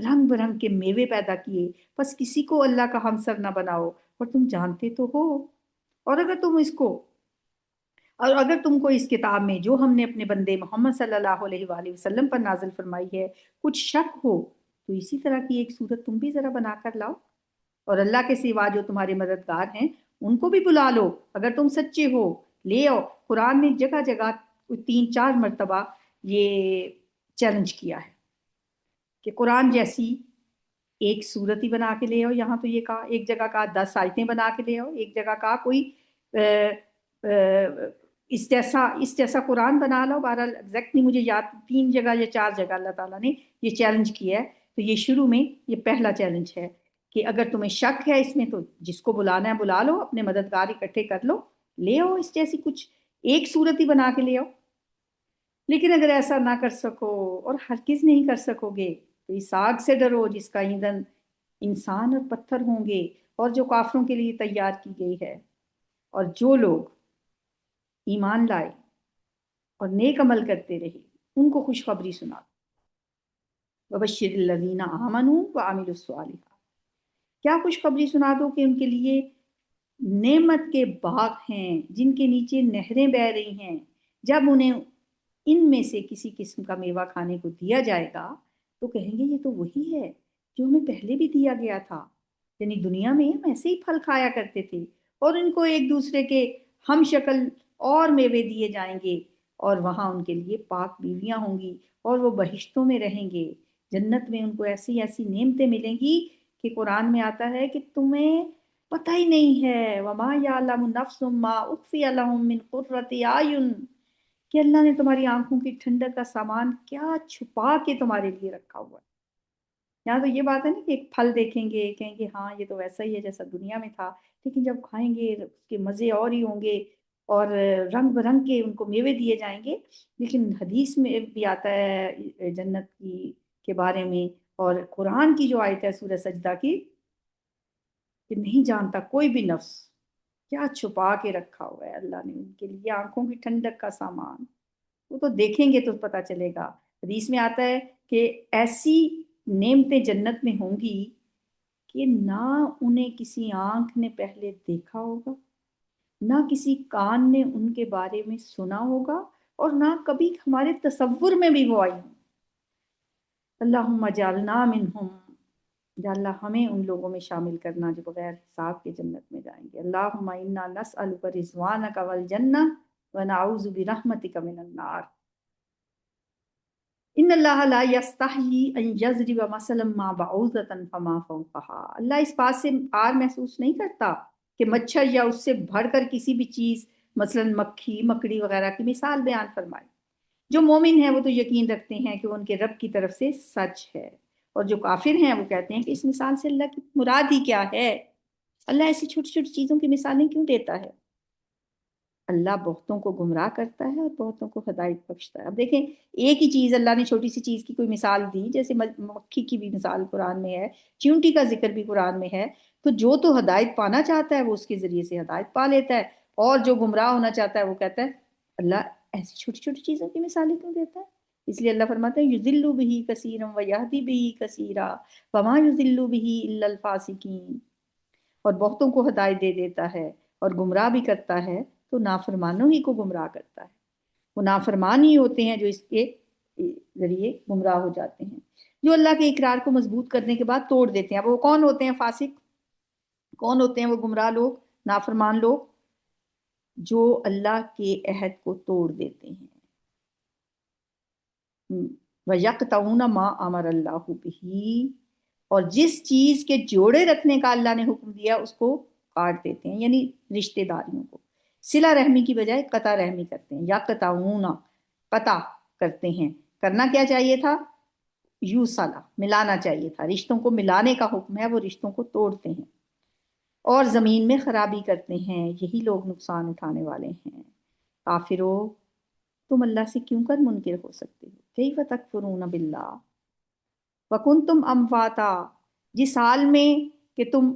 رنگ برنگ کے میوے پیدا کیے، بس کسی کو اللہ کا ہمسر نہ بناؤ، اور تم جانتے تو ہو، اور اگر تم اس کو اور اگر تم کو اس کتاب میں جو ہم نے اپنے بندے محمد صلی اللہ علیہ وآلہ وسلم پر نازل فرمائی ہے کچھ شک ہو تو اسی طرح کی ایک صورت تم بھی ذرا بنا کر لاؤ، اور اللہ کے سوا جو تمہارے مددگار ہیں ان کو بھی بلا لو اگر تم سچے ہو، لے آؤ۔ قرآن نے جگہ جگہ 3-4 مرتبہ یہ چیلنج کیا ہے کہ قرآن جیسی ایک صورت ہی بنا کے لے آؤ، یہاں تو یہ کہا، ایک جگہ کہا 10 آیتیں بنا کے لے آؤ، ایک جگہ کہا کوئی اس جیسا قرآن بنا لو۔ بہرحال ایگزیکٹ نہیں مجھے یاد، 3 جگہ یا 4 جگہ اللہ تعالیٰ نے یہ چیلنج کیا ہے۔ تو یہ شروع میں یہ پہلا چیلنج ہے کہ اگر تمہیں شک ہے اس میں تو جس کو بلانا ہے بلا لو، اپنے مددگار اکٹھے کر لو، لے آؤ اس جیسی کچھ ایک صورت ہی بنا کے لے آؤ۔ لیکن اگر ایسا نہ کر سکو اور ہرگز نہیں کر سکو گے تو اس آگ سے ڈرو جس کا ایندھن انسان اور پتھر ہوں گے اور جو کافروں کے لیے تیار کی گئی ہے، اور جو لوگ ایمان لائے اور نیک عمل کرتے رہے ان کو خوشخبری سنا دو۔ وبشر الذین آمنوا وعملوا الصالحات، کیا خوشخبری سنا دو کہ ان کے لیے نعمت کے باغ ہیں جن کے نیچے نہریں بہہ رہی ہیں، جب انہیں ان میں سے کسی قسم کا میوہ کھانے کو دیا جائے گا تو کہیں گے یہ تو وہی ہے جو ہمیں پہلے بھی دیا گیا تھا، یعنی دنیا میں ہم ایسے ہی پھل کھایا کرتے تھے، اور ان کو ایک دوسرے کے ہم شکل اور میوے دیے جائیں گے، اور وہاں ان کے لیے پاک بیویاں ہوں گی اور وہ بہشتوں میں رہیں گے۔ جنت میں ان کو ایسی ایسی نعمتیں ملیں گی کہ قرآن میں آتا ہے کہ تمہیں پتہ ہی نہیں ہے، وما یعلم نفس ما اخفی لهم من قرۃ اعین، کہ اللہ نے تمہاری آنکھوں کی ٹھنڈک کا سامان کیا چھپا کے تمہارے لیے رکھا ہوا ہے۔ یہاں تو یہ بات ہے نا کہ ایک پھل دیکھیں گے کہیں گے ہاں یہ تو ویسا ہی ہے جیسا دنیا میں تھا، لیکن جب کھائیں گے اس کے مزے اور ہی ہوں گے، اور رنگ برنگ کے ان کو میوے دیے جائیں گے۔ لیکن حدیث میں بھی آتا ہے جنت کی کے بارے میں، اور قرآن کی جو آیت ہے سورہ سجدہ کی، کہ نہیں جانتا کوئی بھی نفس کیا چھپا کے رکھا ہوا ہے اللہ نے ان کے لیے آنکھوں کی ٹھنڈک کا سامان۔ وہ تو دیکھیں گے تو پتہ چلے گا۔ حدیث میں آتا ہے کہ ایسی نعمتیں جنت میں ہوں گی کہ نہ انہیں کسی آنکھ نے پہلے دیکھا ہوگا، نہ کسی کان نے ان کے بارے میں سنا ہوگا، اور نہ کبھی ہمارے تصور میں بھی وہ آئی ہوں۔ اللہم اجعلنا منہم، یا اللہ ہمیں ان لوگوں میں شامل کرنا جو بغیر حساب کے جنت میں جائیں گے۔ اللہم انا نسألک رضوانک والجنہ ونعوذ برحمتک من النار۔ ان اللہ لا یستحیی ان یضرب مثلا ما بعوضۃ فما فوقها، اللہ اس بات سے عار محسوس نہیں کرتا کہ مچھر یا اس سے بڑھ کر کسی بھی چیز مثلا مکھی مکڑی وغیرہ کی مثال بیان فرمائے۔ جو مومن ہیں وہ تو یقین رکھتے ہیں کہ ان کے رب کی طرف سے سچ ہے، اور جو کافر ہیں وہ کہتے ہیں کہ اس مثال سے اللہ کی مراد ہی کیا ہے، اللہ ایسی چھوٹی چھوٹی چیزوں کی مثالیں کیوں دیتا ہے۔ اللہ بہتوں کو گمراہ کرتا ہے اور بہتوں کو ہدایت بخشتا ہے۔ اب دیکھیں ایک ہی چیز اللہ نے چھوٹی سی چیز کی کوئی مثال دی، جیسے مکھی کی بھی مثال قرآن میں ہے، چیونٹی کا ذکر بھی قرآن میں ہے، تو جو تو ہدایت پانا چاہتا ہے وہ اس کے ذریعے سے ہدایت پا لیتا ہے، اور جو گمراہ ہونا چاہتا ہے وہ کہتا ہے اللہ ایسی چھوٹی چھوٹی چیزوں کی مثالیں کیوں دیتا ہے۔ اس لیے اللہ فرماتا ہے یضل بہ کثیرا ویہدی بہ کثیرا وما یضل بہ الا الفاسقین، اور بہتوں کو ہدایت دے دیتا ہے اور گمراہ بھی کرتا ہے تو نافرمانوں ہی کو گمراہ کرتا ہے۔ وہ نافرمان ہی ہوتے ہیں جو اس کے ذریعے گمراہ ہو جاتے ہیں، جو اللہ کے اقرار کو مضبوط کرنے کے بعد توڑ دیتے ہیں۔ اب وہ کون ہوتے ہیں فاسق؟ کون ہوتے ہیں وہ گمراہ لوگ، نافرمان لوگ؟ جو اللہ کے عہد کو توڑ دیتے ہیں۔ وَيَقْطَعُونَ مَا أَمَرَ اللَّهُ بِهِ، اور جس چیز کے جوڑے رکھنے کا اللہ نے حکم دیا اس کو کاٹ دیتے ہیں، یعنی رشتہ داریوں کو صلہ رحمی کی بجائے قطع رحمی کرتے ہیں۔ یقطعون، قطع کرتے ہیں، کرنا کیا چاہیے تھا؟ یوصلہ، ملانا چاہیے تھا، رشتوں کو ملانے کا حکم ہے، وہ رشتوں کو توڑتے ہیں اور زمین میں خرابی کرتے ہیں، یہی لوگ نقصان اٹھانے والے ہیں۔ کافرو، تم اللہ سے کیوں کر منکر ہو سکتے ہو؟ کیف تکفرون باللہ وکنتم امواتا، جس حال میں کہ تم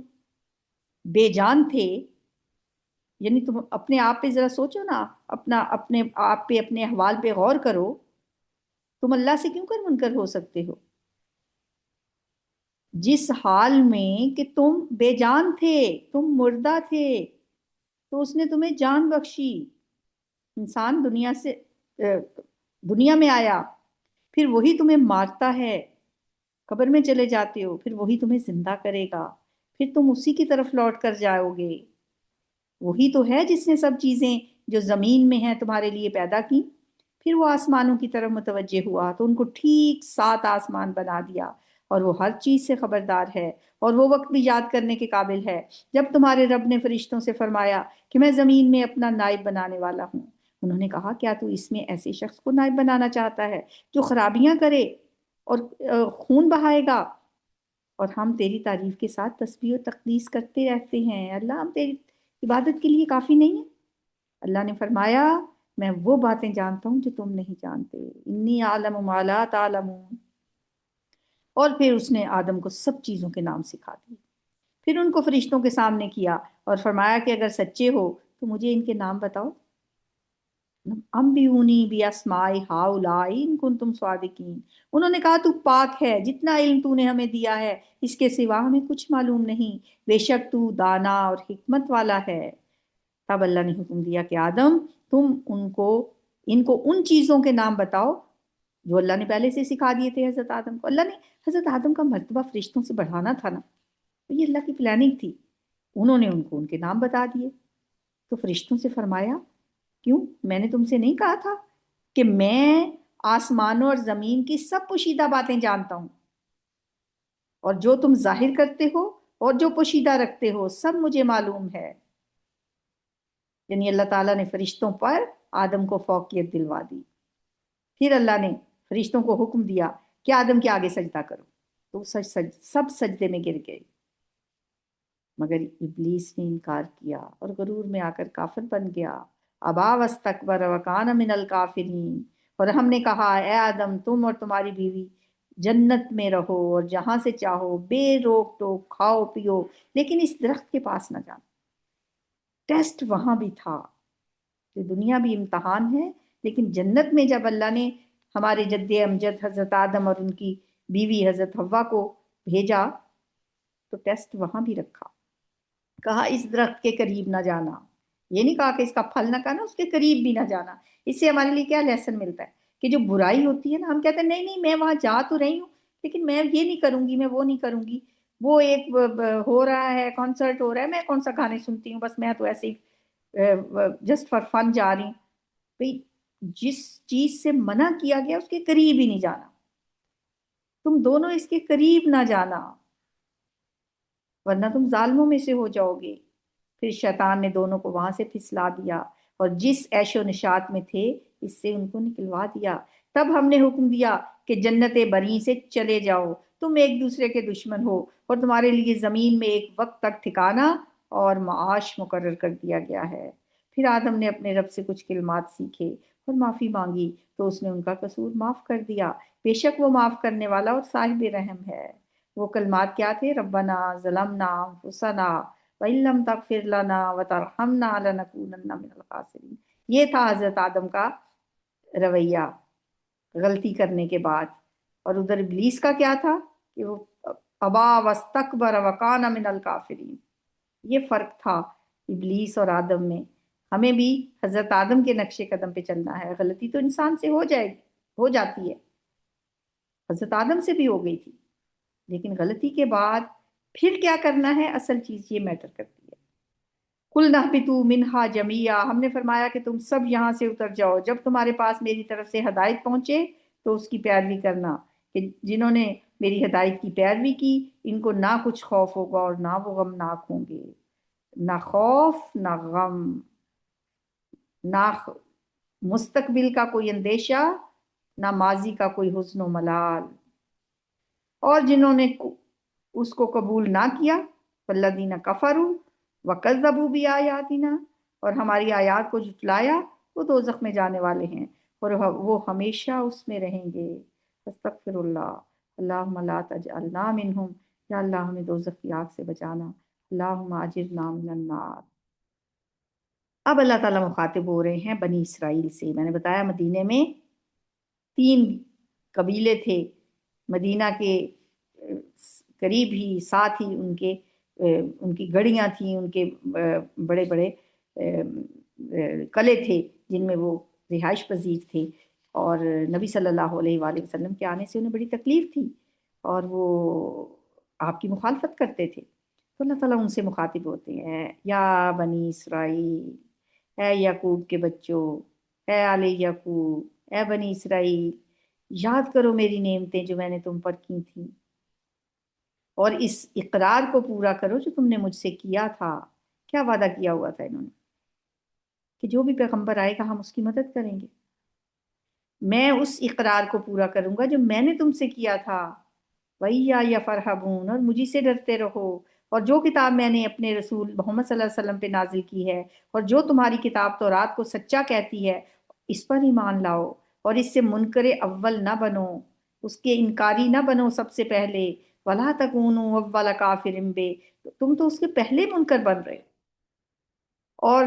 بے جان تھے، یعنی تم اپنے آپ پہ ذرا سوچو نا، اپنے آپ پہ، اپنے احوال پہ غور کرو، تم اللہ سے کیوں کر منکر ہو سکتے ہو؟ جس حال میں کہ تم بے جان تھے، تم مردہ تھے، تو اس نے تمہیں جان بخشی، انسان دنیا میں آیا، پھر وہی تمہیں مارتا ہے، قبر میں چلے جاتے ہو، پھر وہی تمہیں زندہ کرے گا، پھر تم اسی کی طرف لوٹ کر جاؤ گے۔ وہی تو ہے جس نے سب چیزیں جو زمین میں ہیں تمہارے لیے پیدا کی۔ پھر وہ آسمانوں کی طرف متوجہ ہوا تو ان کو ٹھیک 7 آسمان بنا دیا، اور وہ ہر چیز سے خبردار ہے، اور وہ وقت بھی یاد کرنے کے قابل ہے جب تمہارے رب نے فرشتوں سے فرمایا کہ میں زمین میں اپنا نائب بنانے والا ہوں۔ انہوں نے کہا کیا تو اس میں ایسے شخص کو نائب بنانا چاہتا ہے جو خرابیاں کرے اور خون بہائے گا؟ اور ہم تیری تعریف کے ساتھ تسبیح و تقدیس کرتے رہتے ہیں، اللہ ہم تیری عبادت کے لیے کافی نہیں ہے؟ اللہ نے فرمایا میں وہ باتیں جانتا ہوں جو تم نہیں جانتے، انی اعلم ما لا تعلمون۔ اور پھر اس نے آدم کو سب چیزوں کے نام سکھا دیے، پھر ان کو فرشتوں کے سامنے کیا اور فرمایا کہ اگر سچے ہو تو مجھے ان کے نام بتاؤ، انبئونی باسماء ہؤلاء ان کنتم صادقین۔ انہوں نے کہا تو پاک ہے، جتنا علم تو نے ہمیں دیا ہے اس کے سوا ہمیں کچھ معلوم نہیں، بے شک تو دانا اور حکمت والا ہے۔ تب اللہ نے حکم دیا کہ آدم تم ان کو ان چیزوں کے نام بتاؤ جو اللہ نے پہلے سے سکھا دیے تھے حضرت آدم کو۔ اللہ نے حضرت آدم کا مرتبہ فرشتوں سے بڑھانا تھا نا، تو یہ اللہ کی پلاننگ تھی۔ انہوں نے ان کو ان کے نام بتا دیے، تو فرشتوں سے فرمایا کیوں، میں نے تم سے نہیں کہا تھا کہ میں آسمانوں اور زمین کی سب پوشیدہ باتیں جانتا ہوں، اور جو تم ظاہر کرتے ہو اور جو پوشیدہ رکھتے ہو سب مجھے معلوم ہے۔ یعنی اللہ تعالیٰ نے فرشتوں پر آدم کو فوقیت دلوا دی۔ پھر اللہ نے فرشتوں کو حکم دیا کہ آدم کے آگے سجدہ کرو، تو سب سجدے میں گر گئے، مگر ابلیس نے انکار کیا اور غرور میں آ کر کافر بن گیا۔ ابا واستکبر وکان من الکافرین۔ اور ہم نے کہا اے آدم تم اور تمہاری بیوی جنت میں رہو اور جہاں سے چاہو بے روک ٹوک کھاؤ پیو، لیکن اس درخت کے پاس نہ جانا۔ ٹیسٹ وہاں بھی تھا کہ دنیا بھی امتحان ہے، لیکن جنت میں جب اللہ نے ہمارے جد امجد حضرت آدم اور ان کی بیوی حضرت حوا کو بھیجا تو ٹیسٹ وہاں بھی رکھا، کہا اس درخت کے قریب نہ جانا۔ یہ نہیں کہا کہ اس کا پھل نہ کھانا، اس کے قریب بھی نہ جانا۔ اس سے ہمارے لیے کیا لیسن ملتا ہے کہ جو برائی ہوتی ہے نا، ہم کہتے ہیں نہیں نہیں میں وہاں جا تو رہی ہوں لیکن میں یہ نہیں کروں گی، میں وہ نہیں کروں گی، وہ ایک ہو رہا ہے کانسرٹ ہو رہا ہے، میں کون سا گانے سنتی ہوں، بس میں تو ایسے ہی جسٹ فار فن جا رہی ہوں۔ بھئی جس چیز سے منع کیا گیا اس کے قریب ہی نہیں جانا، تم دونوں اس کے قریب نہ جانا ورنہ تم ظالموں میں سے ہو جاؤ گے۔ پھر شیطان نے دونوں کو وہاں سے پھسلا دیا اور جس عیش و نشاط میں تھے اس سے ان کو نکلوا دیا۔ تب ہم نے حکم دیا کہ جنت بری سے چلے جاؤ، تم ایک دوسرے کے دشمن ہو، اور تمہارے لیے زمین میں ایک وقت تک ٹھکانہ اور معاش مقرر کر دیا گیا ہے۔ پھر آدم نے اپنے رب سے کچھ کلمات سیکھے اور معافی مانگی تو اس نے ان کا قصور معاف کر دیا، بے شک وہ معاف کرنے والا اور صاحب رحم ہے۔ وہ کلمات کیا تھے؟ ربنا ظلمنا انفسنا وَإِن لَّمْ تَغْفِرْ لَنَا وَتَرْحَمْنَا لَنَكُونَنَّ مِنَ الْخَاسِرِينَ۔ یہ تھا حضرت آدم کا رویہ غلطی کرنے کے بعد۔ اور ادھر ابلیس کا کیا تھا کہ وہ ابا واستکبر وکان من الکافرین۔ یہ فرق تھا ابلیس اور آدم میں۔ ہمیں بھی حضرت آدم کے نقش قدم پہ چلنا ہے۔ غلطی تو انسان سے ہو جاتی ہے، حضرت آدم سے بھی ہو گئی تھی، لیکن غلطی کے بعد پھر کیا کرنا ہے، اصل چیز یہ میٹر کرتی ہے۔ قُلْنَا اهْبِطُوا مِنْهَا جَمِيعًا، ہم نے فرمایا کہ تم سب یہاں سے اتر جاؤ، جب تمہارے پاس میری طرف سے ہدایت پہنچے تو اس کی پیروی کرنا، کہ جنہوں نے میری ہدایت کی پیروی کی ان کو نہ کچھ خوف ہوگا اور نہ وہ غمناک ہوں گے، نہ خوف نہ غم، نہ مستقبل کا کوئی اندیشہ، نہ ماضی کا کوئی حزن و ملال۔ اور جنہوں نے اس کو قبول نہ کیا والذین کفروا وکذبوا بآیاتنا، اور ہماری آیات کو جھٹلایا، وہ دوزخ میں جانے والے ہیں اور وہ ہمیشہ اس میں رہیں گے۔ استغفر اللہ، اللہم لا تجعلنا منہم، یا اللہ ہمیں دوزخ کی آگ سے بچانا، اللہم اجرنا من النار۔ اب اللہ تعالیٰ مخاطب ہو رہے ہیں بنی اسرائیل سے۔ میں نے بتایا مدینے میں 3 قبیلے تھے، مدینہ کے قریب ہی ساتھ ہی ان کی گڑیاں تھیں، ان کے بڑے بڑے قلعے تھے، جن میں وہ رہائش پذیر تھے، اور نبی صلی اللہ علیہ وآلہ وسلم کے آنے سے انہیں بڑی تکلیف تھی اور وہ آپ کی مخالفت کرتے تھے۔ تو اللہ تعالیٰ ان سے مخاطب ہوتے ہیں، یا بنی اسرائیل، اے یعقوب کے بچوں، اے آل یعقوب، اے بنی اسرائیل، یاد کرو میری نعمتیں جو میں نے تم پر کی تھیں، اور اس اقرار کو پورا کرو جو تم نے مجھ سے کیا تھا۔ کیا وعدہ کیا ہوا تھا انہوں نے کہ جو بھی پیغمبر آئے گا ہم اس کی مدد کریں گے، میں اس اقرار کو پورا کروں گا جو میں نے تم سے کیا تھا۔ وَإِيَّايَ فَارْهَبُونَ، اور مجھی سے ڈرتے رہو، اور جو کتاب میں نے اپنے رسول محمد صلی اللہ علیہ وسلم پہ نازل کی ہے، اور جو تمہاری کتاب تورات کو سچا کہتی ہے، اس پر ایمان لاؤ، اور اس سے منکر اول نہ بنو، اس کے انکاری نہ بنو سب سے پہلے۔ وَلَا تَكُونُوا أَوَّلَ كَافِرٍ بِهِ، تم تو اس کے پہلے منکر بن رہے ہو، اور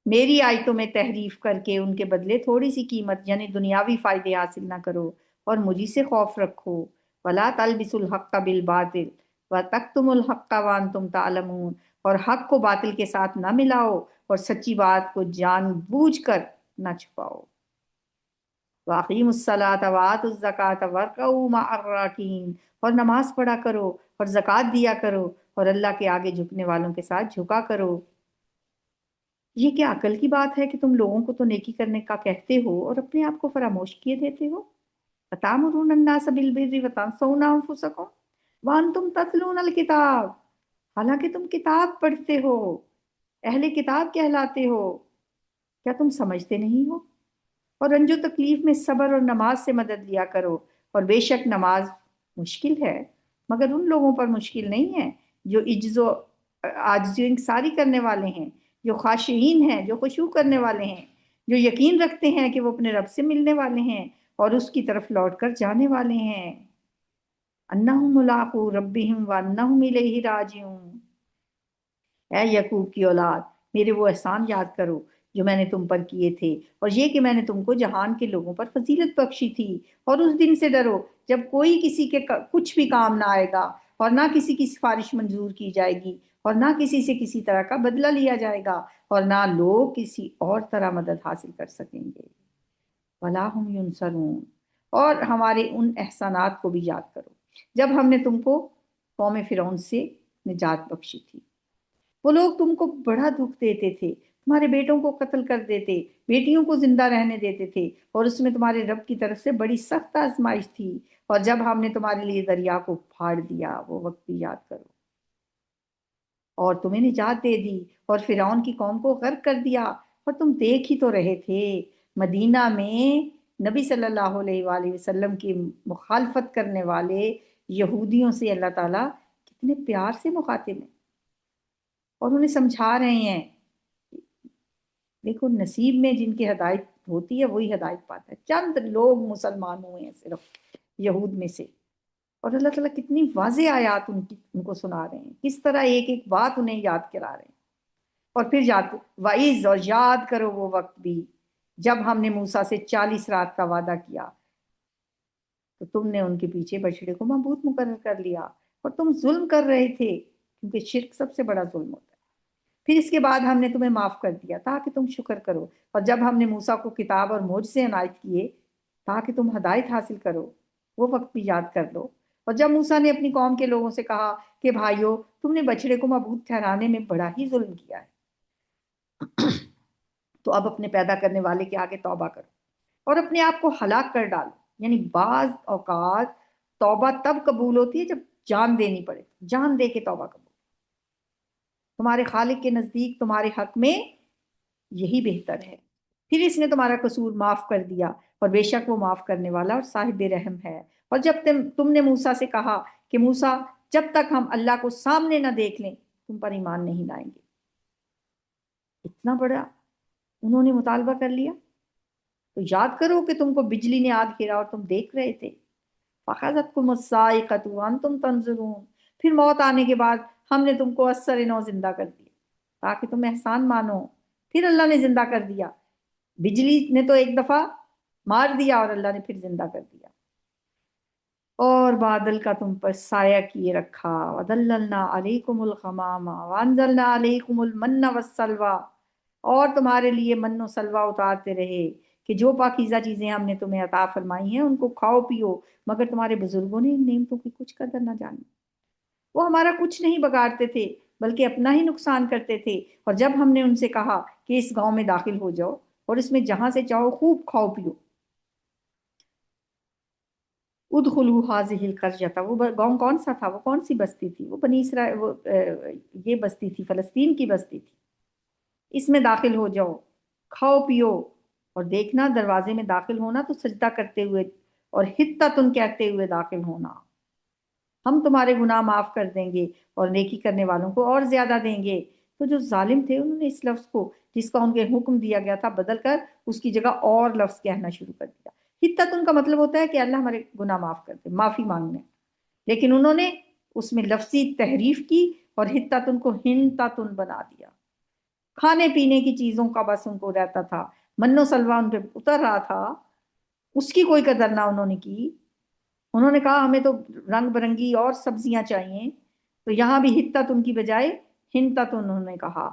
میری آیتوں میں تحریف کر کے ان کے بدلے تھوڑی سی قیمت یعنی دنیاوی فائدے حاصل نہ کرو، اور مجھی سے خوف رکھو۔ وَلَا تَلْبِسُوا الْحَقَّ بِالْبَاطِلِ وَتَكْتُمُوا الْحَقَّ وَأَنْتُمْ تَعْلَمُونَ، اور حق کو باطل کے ساتھ نہ ملاؤ اور سچی بات کو جان بوجھ کر نہ چھپاؤ۔ وَأَقِیمُوا الصَّلَاةَ وَآتُوا الزَّکَاةَ وَارْکَعُوا مَعَ الرَّاکِعِینَ، اور نماز پڑھا کرو اور زکوٰۃ دیا کرو اور اللہ کے آگے جھکنے والوں کے ساتھ جھکا کرو۔ یہ کیا عقل کی بات ہے کہ تم لوگوں کو تو نیکی کرنے کا کہتے ہو اور اپنے آپ کو فراموش کیے دیتے ہو؟ أَتَأْمُرُونَ النَّاسَ بِالْبِرِّ وَتَنْسَوْنَ أَنفُسَكُمْ وَأَنْتُمْ تَتْلُونَ الْكِتَابَ، حالانکہ تم کتاب پڑھتے ہو، اہل کتاب کہلاتے ہو، کیا تم سمجھتے نہیں ہو؟ اور رنج و تکلیف میں صبر اور نماز سے مدد لیا کرو، اور بے شک نماز مشکل ہے مگر ان لوگوں پر مشکل نہیں ہے جو عجز و عاجزی و انکساری کرنے والے ہیں، جو خاشعین ہیں، جو خشوع کرنے والے ہیں، جو یقین رکھتے ہیں کہ وہ اپنے رب سے ملنے والے ہیں اور اس کی طرف لوٹ کر جانے والے ہیں۔ انہم ملاقو ربہم وانہم الیہ راجعون، اے یعقوب کی اولاد، میرے وہ احسان یاد کرو جو میں نے تم پر کیے تھے، اور یہ کہ میں نے تم کو جہان کے لوگوں پر فضیلت بخشی تھی، اور اس دن سے ڈرو جب کوئی کسی کے کچھ بھی کام نہ آئے گا، اور نہ کسی کی سفارش منظور کی جائے گی، اور نہ کسی سے کسی طرح کا بدلہ لیا جائے گا، اور نہ لوگ کسی اور طرح مدد حاصل کر سکیں گے۔ وَلَا هُمْ يُنصَرُونَ، اور ہمارے ان احسانات کو بھی یاد کرو جب ہم نے تم کو قوم فرعون سے نجات بخشی تھی۔ وہ لوگ تم کو بڑا دکھ دیتے تھے، تمہارے بیٹوں کو قتل کر دیتے، بیٹیوں کو زندہ رہنے دیتے تھے، اور اس میں تمہارے رب کی طرف سے بڑی سخت آزمائش تھی، اور جب ہم نے تمہارے لیے دریا کو پھاڑ دیا، وہ وقت بھی یاد کرو، اور تمہیں نجات دے دی اور فرعون کی قوم کو غرق کر دیا، اور تم دیکھ ہی تو رہے تھے مدینہ میں نبی صلی اللہ علیہ وآلہ وسلم کی مخالفت کرنے والے یہودیوں سے اللہ تعالیٰ کتنے پیار سے مخاطب ہیں اور انہیں سمجھا رہے ہیں۔ دیکھو نصیب میں جن کی ہدایت ہوتی ہے وہی ہدایت پاتا ہے، چند لوگ مسلمان ہوئے ہیں صرف یہود میں سے، اور اللہ تعالیٰ کتنی واضح آیات ان کو سنا رہے ہیں، کس طرح ایک ایک بات انہیں یاد کرا رہے ہیں۔ اور پھر وعیز، اور یاد کرو وہ وقت بھی جب ہم نے موسیٰ سے 40 رات کا وعدہ کیا تو تم نے ان کے پیچھے بچڑے کو معبود مقرر کر لیا، اور تم ظلم کر رہے تھے، کیونکہ شرک سب سے بڑا ظلم ہوتا ہے۔ پھر اس کے بعد ہم نے تمہیں معاف کر دیا تاکہ تم شکر کرو، اور جب ہم نے موسیٰ کو کتاب اور معجزے عنایت کیے تاکہ تم ہدایت حاصل کرو، وہ وقت بھی یاد کر لو۔ اور جب موسیٰ نے اپنی قوم کے لوگوں سے کہا کہ بھائیو، تم نے بچڑے کو معبود ٹھہرانے میں بڑا ہی ظلم کیا ہے، تو اب اپنے پیدا کرنے والے کے آگے توبہ کرو اور اپنے آپ کو ہلاک کر ڈالو۔ یعنی بعض اوقات توبہ تب قبول ہوتی ہے جب جان دینی پڑے، جان دے کے توبہ قبول، تمہارے خالق کے نزدیک تمہارے حق میں یہی بہتر ہے۔ پھر اس نے تمہارا قصور معاف کر دیا، اور بے شک وہ معاف کرنے والا اور صاحب رحم ہے۔ اور جب تم نے موسیٰ سے کہا کہ موسیٰ، جب تک ہم اللہ کو سامنے نہ دیکھ لیں تم پر ایمان نہیں لائیں گے، اتنا بڑا انہوں نے مطالبہ کر لیا، تو یاد کرو کہ تم کو بجلی نے آگ گھیرا اور تم دیکھ رہے تھے۔ فَأَخَذَتْكُمُ الصَّاعِقَةُ وَأَنْتُمْ تَنظُرُونَ، پھر موت آنے کے بعد ہم نے تم کو اثر نو زندہ کر دیا تاکہ تم احسان مانو۔ پھر اللہ نے زندہ کر دیا، بجلی نے تو ایک دفعہ مار دیا اور اللہ نے پھر زندہ کر دیا، اور بادل کا تم پر سایہ کیے رکھا۔ وَظَلَّلْنَا عَلَيْكُمُ الْغَمَامَ وَأَنزَلْنَا عَلَيْكُمُ الْمَنَّ وَالسَّلْوَىٰ، اور تمہارے لیے من و سلوہ اتارتے رہے کہ جو پاکیزہ چیزیں ہم نے تمہیں عطا فرمائی ہیں ان کو کھاؤ پیو، مگر تمہارے بزرگوں نے ان نعمتوں کی کچھ قدر نہ جانی۔ وہ ہمارا کچھ نہیں بگاڑتے تھے بلکہ اپنا ہی نقصان کرتے تھے، اور جب ہم نے ان سے کہا کہ اس گاؤں میں داخل ہو جاؤ اور اس میں جہاں سے چاہو خوب کھاؤ پیو، ادخلوا هذه القرية، وہ گاؤں کون سا تھا، وہ کون سی بستی تھی؟ وہ بنی اسرائیل، وہ یہ بستی تھی، فلسطین کی بستی تھی۔ اس میں داخل ہو جاؤ، کھاؤ پیو، اور دیکھنا دروازے میں داخل ہونا تو سجدہ کرتے ہوئے اور حطۃ کہتے ہوئے داخل ہونا، ہم تمہارے گناہ معاف کر دیں گے اور نیکی کرنے والوں کو اور زیادہ دیں گے۔ تو جو ظالم تھے انہوں نے اس لفظ کو جس کا ان کے حکم دیا گیا تھا بدل کر اس کی جگہ اور لفظ کہنا شروع کر دیا۔ حطت ان کا مطلب ہوتا ہے کہ اللہ ہمارے گناہ معاف کر دے، معافی مانگنے، لیکن انہوں نے اس میں لفظی تحریف کی اور حطت ان کو ہنتتن بنا دیا۔ کھانے پینے کی چیزوں کا بس ان کو رہتا تھا، من و سلوہ ان پہ اتر رہا تھا، اس کی کوئی قدر نہ انہوں نے کی۔ انہوں نے کہا ہمیں تو رنگ برنگی اور سبزیاں چاہیے، تو یہاں بھی حطت ان کی بجائے ہنتت انہوں نے کہا۔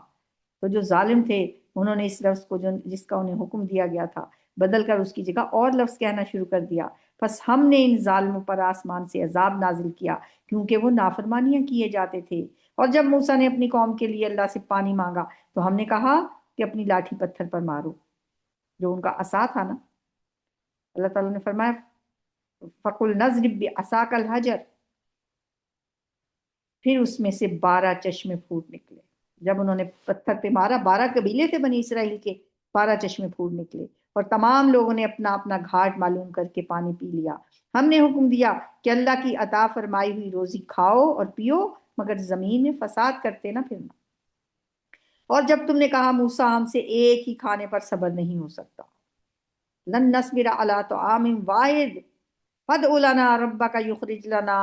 تو جو ظالم تھے انہوں نے اس لفظ کو جس کا انہیں حکم دیا گیا تھا بدل کر اس کی جگہ اور لفظ کہنا شروع کر دیا۔ پس ہم نے ان ظالموں پر آسمان سے عذاب نازل کیا کیونکہ وہ نافرمانیاں کیے جاتے تھے۔ اور جب موسیٰ نے اپنی قوم کے لیے اللہ سے پانی مانگا تو ہم نے کہا کہ اپنی لاٹھی پتھر پر مارو، جو ان کا عصا تھا نا۔ اللہ تعالیٰ نے فرمایا فَقُلْ نَضْرِبْ بِعَصَاكَ الْحَجَرَ، پھر اس میں سے 12 چشمے پھوٹ نکلے۔ جب انہوں نے پتھر پہ مارا، 12 قبیلے تھے بنی اسرائیل کے، 12 چشمے پھوٹ نکلے اور تمام لوگوں نے اپنا اپنا گھاٹ معلوم کر کے پانی پی لیا۔ ہم نے حکم دیا کہ اللہ کی عطا فرمائی ہوئی روزی کھاؤ اور پیو، مگر زمین میں فساد کرتے نہ پھرنا۔ اور جب تم نے کہا موسیٰ ہم سے ایک ہی کھانے پر صبر نہیں ہو سکتا، لن نصبر علی طعام واحد فادع لنا ربک یخرج لنا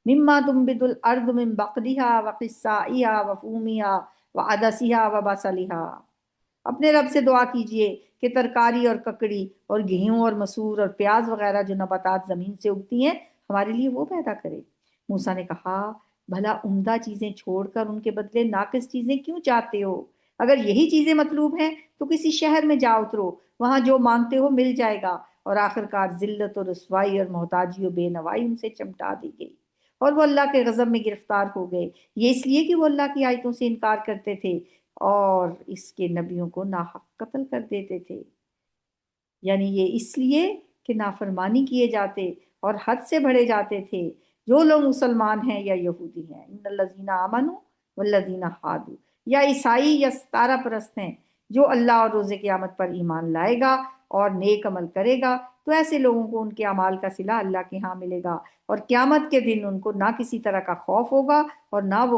مما تنبت الارض من بقلها وقثائها وفومها وعدسها وبصلها، اپنے رب سے دعا کیجئے کہ ترکاری اور ککڑی اور گیہوں اور مسور اور پیاز وغیرہ جو نباتات زمین سے اگتی ہیں ہمارے لیے وہ پیدا کرے۔ موسیٰ نے کہا بھلا عمدہ چیزیں چھوڑ کر ان کے بدلے ناقص چیزیں کیوں چاہتے ہو؟ اگر یہی چیزیں مطلوب ہیں تو کسی شہر میں جا اترو، وہاں جو مانگتے ہو مل جائے گا۔ اور آخر کار ذلت و رسوائی اور محتاجی و بے نوائی ان سے چمٹا دی گئی اور وہ اللہ کے غضب میں گرفتار ہو گئے، یہ اس لیے کہ وہ اللہ کی آیتوں سے انکار کرتے تھے اور اس کے نبیوں کو ناحق قتل کر دیتے تھے۔ یعنی یہ اس لیے کہ نافرمانی کیے جاتے اور حد سے بڑھے جاتے تھے جو لوگ مسلمان ہیں یا یہودی ہیں، ان الذین آمنوا والذین ہادوا، یا عیسائی یا ستارہ پرست ہیں، جو اللہ اور روز قیامت پر ایمان لائے گا اور نیک عمل کرے گا تو ایسے لوگوں کو ان کے اعمال کا صلہ اللہ کے ہاں ملے گا، اور قیامت کے دن ان کو نہ کسی طرح کا خوف ہوگا اور نہ وہ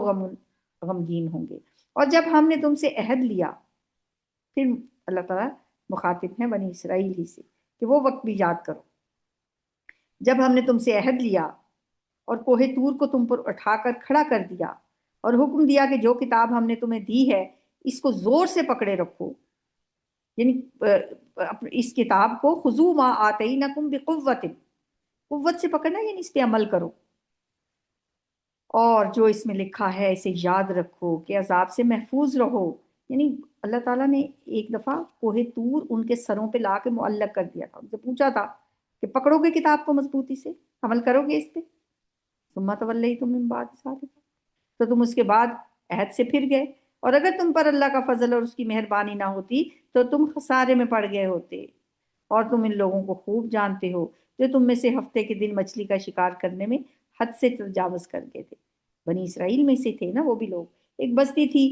غمگین ہوں گے۔ اور جب ہم نے تم سے عہد لیا، پھر اللہ تعالیٰ مخاطب ہیں بنی اسرائیل ہی سے کہ وہ وقت بھی یاد کرو، جب ہم نے تم سے عہد لیا اور کوہ طور کو تم پر اٹھا کر کھڑا کر دیا اور حکم دیا کہ جو کتاب ہم نے تمہیں دی ہے اس کو زور سے پکڑے رکھو، یعنی اس کتاب کو خذوا ما آتینکم بقوۃ، قوت سے پکڑنا یعنی اس پہ عمل کرو، اور جو اس میں لکھا ہے اسے یاد رکھو کہ عذاب سے محفوظ رہو۔ یعنی اللہ تعالیٰ نے ایک دفعہ کوہ طور ان کے سروں پہ لا کے معلق کر دیا تھا، ان سے پوچھا تھا کہ پکڑو گے کتاب کو مضبوطی سے، عمل کرو گے اس پہ؟ ثم تولیتم من بعد ذلک، تو تم اس کے بعد عہد سے پھر گئے، اور اگر تم پر اللہ کا فضل اور اس کی مہربانی نہ ہوتی تو تم خسارے میں پڑ گئے ہوتے۔ اور تم ان لوگوں کو خوب جانتے ہو جو تم میں سے ہفتے کے دن مچھلی کا شکار کرنے میں حد سے تجاوز کر گئے تھے۔ بنی اسرائیل میں سے تھے نا وہ بھی لوگ، ایک بستی تھی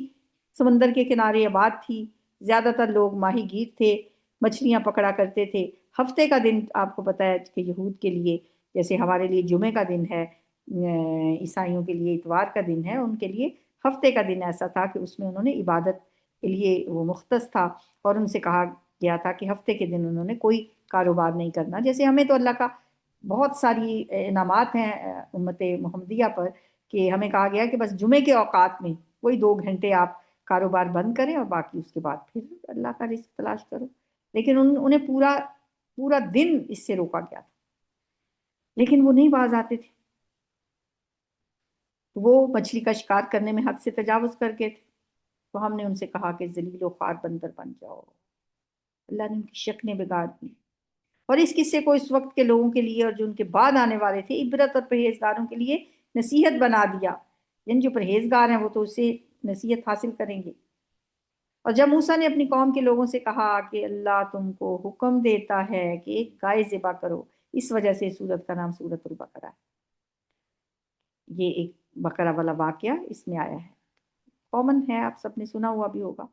سمندر کے کنارے آباد تھی، زیادہ تر لوگ ماہی گیر تھے، مچھلیاں پکڑا کرتے تھے۔ ہفتے کا دن آپ کو پتہ ہے کہ یہود کے لیے جیسے ہمارے لیے جمعے کا دن ہے، عیسائیوں کے لیے اتوار کا دن ہے، ان کے لیے ہفتے کا دن ایسا تھا کہ اس میں انہوں نے عبادت کے لیے وہ مختص تھا، اور ان سے کہا گیا تھا کہ ہفتے کے دن انہوں نے کوئی کاروبار نہیں کرنا۔ جیسے ہمیں تو اللہ کا بہت ساری انعامات ہیں امت محمدیہ پر کہ ہمیں کہا گیا کہ بس جمعے کے اوقات میں کوئی 2 گھنٹے آپ کاروبار بند کریں اور باقی اس کے بعد پھر اللہ کا رزق تلاش کرو، لیکن انہیں پورا دن اس سے روکا گیا تھا، لیکن وہ نہیں باز آتے تھے، وہ مچھلی کا شکار کرنے میں حد سے تجاوز کر گئے تھے۔ تو ہم نے ان سے کہا کہ ذلیل و خوار بندر بن جاؤ۔ اللہ نے ان کی شکلیں بگاڑ دی، اور اس قصے کو اس وقت کے لوگوں کے لیے اور جو ان کے بعد آنے والے تھے عبرت اور پرہیزگاروں کے لیے نصیحت بنا دیا۔ یعنی جو پرہیزگار ہیں وہ تو اس سے نصیحت حاصل کریں گے۔ اور جب موسیٰ نے اپنی قوم کے لوگوں سے کہا کہ اللہ تم کو حکم دیتا ہے کہ ایک گائے ذبح کرو، اس وجہ سے سورت کا نام سورت البقرہ ہے۔ یہ ایک بقرہ والا واقعہ اس میں آیا ہے، کامن ہے، آپ سب نے سنا ہوا بھی ہوگا۔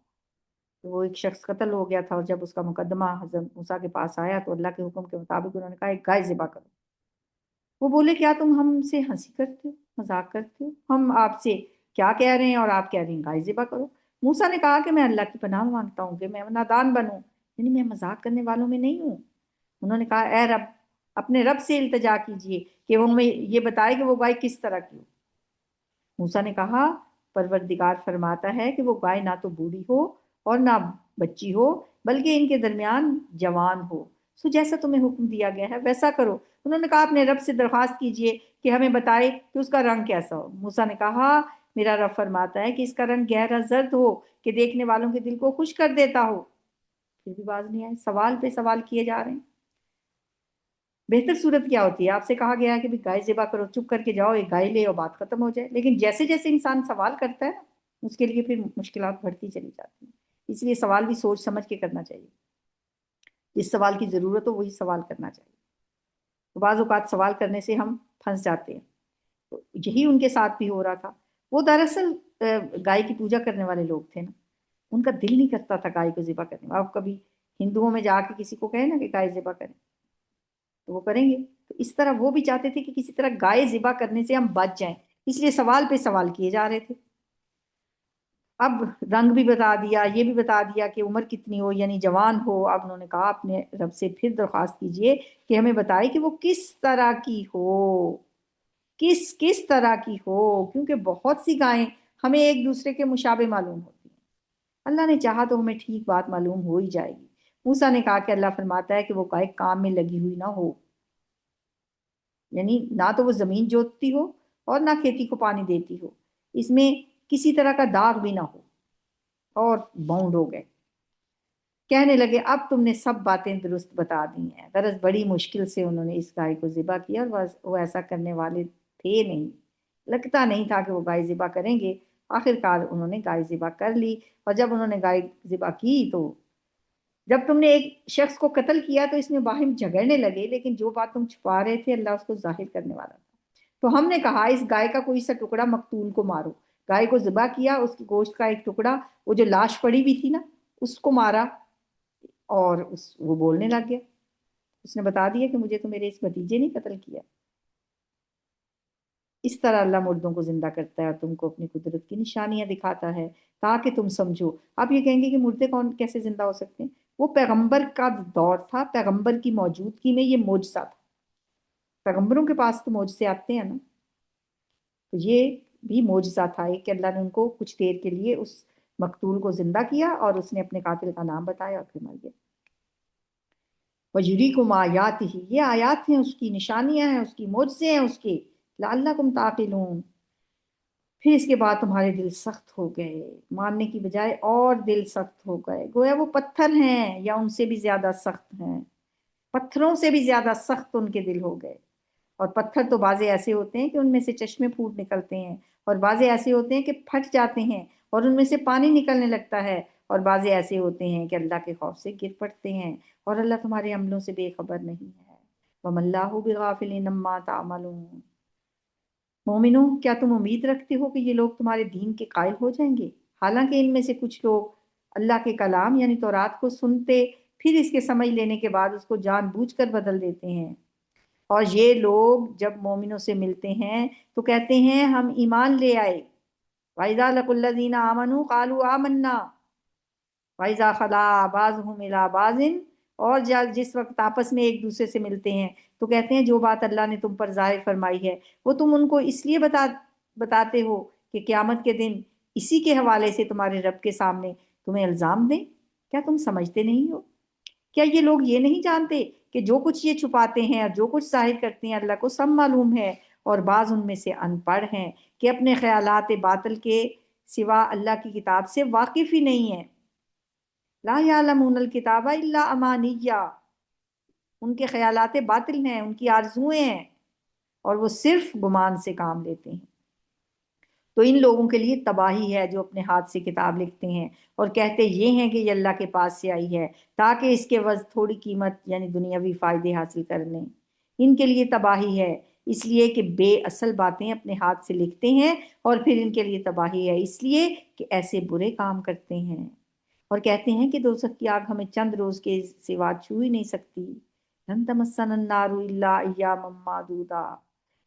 تو وہ ایک شخص قتل ہو گیا تھا، اور جب اس کا مقدمہ حضرت موسیٰ کے پاس آیا تو اللہ کے حکم کے مطابق انہوں نے کہا ایک گائے ذبح کرو۔ وہ بولے کیا تم ہم سے ہنسی کرتے ہو، مذاق کرتے ہو؟ ہم آپ سے کیا کہہ رہے ہیں اور آپ کہہ رہے ہیں گائے ذبح کرو۔ موسیٰ نے کہا کہ میں اللہ کی پناہ مانگتا ہوں کہ میں نادان بنوں، یعنی میں مذاق کرنے والوں میں نہیں ہوں۔ انہوں نے کہا اے رب، اپنے رب سے التجا کیجئے کہ وہ ہمیں یہ بتائے کہ وہ گائے کس طرح کی ہو۔ موسیٰ نے کہا پروردگار فرماتا ہے کہ وہ گائے نہ تو بوڑھی ہو اور نہ بچی ہو، بلکہ ان کے درمیان جوان ہو، سو جیسا تمہیں حکم دیا گیا ہے ویسا کرو۔ انہوں نے کہا اپنے رب سے درخواست کیجئے کہ ہمیں بتائے کہ اس کا رنگ کیسا ہو۔ موسیٰ نے کہا میرا رب فرماتا ہے کہ اس کا رنگ گہرا زرد ہو کہ دیکھنے والوں کے دل کو خوش کر دیتا ہو۔ پھر بھی باز نہیں آئے، سوال پہ سوال کیے جا رہے ہیں۔ بہتر صورت کیا ہوتی ہے؟ آپ سے کہا گیا ہے کہ بھی گائے ذبح کرو، چپ کر کے جاؤ، ایک گائے لے اور بات ختم ہو جائے۔ لیکن جیسے جیسے انسان سوال کرتا ہے اس کے لیے پھر مشکلات بڑھتی چلی جاتی ہیں۔ اس لیے سوال بھی سوچ سمجھ کے کرنا چاہیے، جس سوال کی ضرورت ہو وہی سوال کرنا چاہیے۔ تو بعض اوقات سوال کرنے سے ہم پھنس جاتے ہیں، تو یہی ان کے ساتھ بھی ہو رہا تھا۔ وہ دراصل گائے کی پوجا کرنے والے لوگ تھے نا، ان کا دل نہیں کرتا تھا گائے کو ذبح کرنے۔ آپ کبھی ہندوؤں میں جا کے کسی کو کہیں نا کہ گائے ذبح کریں تو وہ کریں گے، تو اس طرح وہ بھی چاہتے تھے کہ کسی طرح گائے ذبح کرنے سے ہم بچ جائیں، اس لیے سوال پہ سوال کیے جا رہے تھے۔ اب رنگ بھی بتا دیا، یہ بھی بتا دیا کہ عمر کتنی ہو، یعنی جوان ہو۔ اب انہوں نے کہا اپنے رب سے پھر درخواست کیجئے کہ ہمیں بتائے کہ وہ کس طرح کی ہو، کس طرح کی ہو، کیونکہ بہت سی گائیں ہمیں ایک دوسرے کے مشابہ معلوم ہوتی ہیں۔ اللہ نے چاہا تو ہمیں ٹھیک بات معلوم ہو ہی جائے گی۔ موسیٰ نے کہا کہ اللہ فرماتا ہے کہ وہ گائے کام میں لگی ہوئی نہ ہو، یعنی نہ تو وہ زمین جوتتی ہو اور نہ کھیتی کو پانی دیتی ہو، اس میں کسی طرح کا داغ بھی نہ ہو۔ اور باؤنڈ ہو گئے، کہنے لگے اب تم نے سب باتیں درست بتا دی ہیں۔ غرض بڑی مشکل سے انہوں نے اس گائے کو ذبح کیا، اور وہ ایسا کرنے والے تھے نہیں، لگتا نہیں تھا کہ وہ گائے ذبح کریں گے۔ آخر کار انہوں نے گائے ذبح کر لی، اور جب انہوں نے گائے ذبح کی تو جب تم نے ایک شخص کو قتل کیا تو اس میں باہم جھگڑنے لگے، لیکن جو بات تم چھپا رہے تھے اللہ اس کو ظاہر کرنے والا تھا۔ تو ہم نے کہا اس گائے کا کوئی سا ٹکڑا مقتول کو مارو۔ گائے کو ذبح کیا، اس کی گوشت کا ایک ٹکڑا، وہ جو لاش پڑی ہوئی تھی نا اس کو مارا، اور وہ بولنے لگ گیا۔ اس نے بتا دیا کہ مجھے تو میرے اس بھتیجے نے قتل کیا۔ اس طرح اللہ مردوں کو زندہ کرتا ہے اور تم کو اپنی قدرت کی نشانیاں دکھاتا ہے تاکہ تم سمجھو۔ آپ یہ کہیں گے کہ مردے کون کیسے زندہ ہو سکتے ہیں؟ وہ پیغمبر کا دور تھا، پیغمبر کی موجودگی میں یہ معجزہ تھا۔ پیغمبروں کے پاس تو معجزے آتے ہیں نا، تو یہ بھی معجزہ تھا کہ اللہ نے ان کو کچھ دیر کے لیے اس مقتول کو زندہ کیا اور اس نے اپنے قاتل کا نام بتایا اور پھر مر گیا۔ وَيُرِيكُمْ آيَاتِهِ، یہ آیات ہیں اس کی، نشانیاں ہیں اس کی، معجزے ہیں اس کے، لعلکم تعقلون۔ پھر اس کے بعد تمہارے دل سخت ہو گئے، ماننے کی بجائے اور دل سخت ہو گئے، گویا وہ پتھر ہیں یا ان سے بھی زیادہ سخت ہیں، پتھروں سے بھی زیادہ سخت ان کے دل ہو گئے۔ اور پتھر تو بعضے ایسے ہوتے ہیں کہ ان میں سے چشمے پھوٹ نکلتے ہیں، اور بعضے ایسے ہوتے ہیں کہ پھٹ جاتے ہیں اور ان میں سے پانی نکلنے لگتا ہے، اور بعضے ایسے ہوتے ہیں کہ اللہ کے خوف سے گر پڑتے ہیں، اور اللہ تمہارے عملوں سے بے خبر نہیں ہے۔ وَمَا اللَّهُ بِغَافِلٍ عَمَّا تَعْمَلُونَ۔ مومنوں، کیا تم امید رکھتے ہو کہ یہ لوگ تمہارے دین کے قائل ہو جائیں گے؟ حالانکہ ان میں سے کچھ لوگ اللہ کے کلام یعنی تورات کو سنتے پھر اس کے سمجھ لینے کے بعد اس کو جان بوجھ کر بدل دیتے ہیں، اور یہ لوگ جب مومنوں سے ملتے ہیں تو کہتے ہیں ہم ایمان لے آئے۔ وَإِذَا لَقُوا الَّذِينَ آمَنُوا قَالُوا آمَنَّا وَإِذَا خَلَا بَعْضُهُمْ إِلَىٰ بَعْضٍ، اور جس وقت آپس میں ایک دوسرے سے ملتے ہیں تو کہتے ہیں جو بات اللہ نے تم پر ظاہر فرمائی ہے وہ تم ان کو اس لیے بتاتے ہو کہ قیامت کے دن اسی کے حوالے سے تمہارے رب کے سامنے تمہیں الزام دیں۔ کیا تم سمجھتے نہیں ہو؟ کیا یہ لوگ یہ نہیں جانتے کہ جو کچھ یہ چھپاتے ہیں اور جو کچھ ظاہر کرتے ہیں اللہ کو سب معلوم ہے، اور بعض ان میں سے ان پڑھ ہیں کہ اپنے خیالات باطل کے سوا اللہ کی کتاب سے واقف ہی نہیں ہے۔ لا یعلمون الکتاب الا امانیہ، ان کے خیالات باطل ہیں، ان کی آرزویں ہیں، اور وہ صرف گمان سے کام لیتے ہیں۔ تو ان لوگوں کے لیے تباہی ہے جو اپنے ہاتھ سے کتاب لکھتے ہیں اور کہتے یہ ہیں کہ یہ اللہ کے پاس سے آئی ہے تاکہ اس کے عوض تھوڑی قیمت یعنی دنیاوی فائدے حاصل کر لیں۔ ان کے لیے تباہی ہے اس لیے کہ بے اصل باتیں اپنے ہاتھ سے لکھتے ہیں، اور پھر ان کے لیے تباہی ہے اس لیے کہ ایسے برے کام کرتے ہیں، اور کہتے ہیں کہ دوزخ کی آگ ہمیں چند روز کے سوا چھو ہی نہیں سکتی۔ لن تمسنا النار الا ایاما معدودا،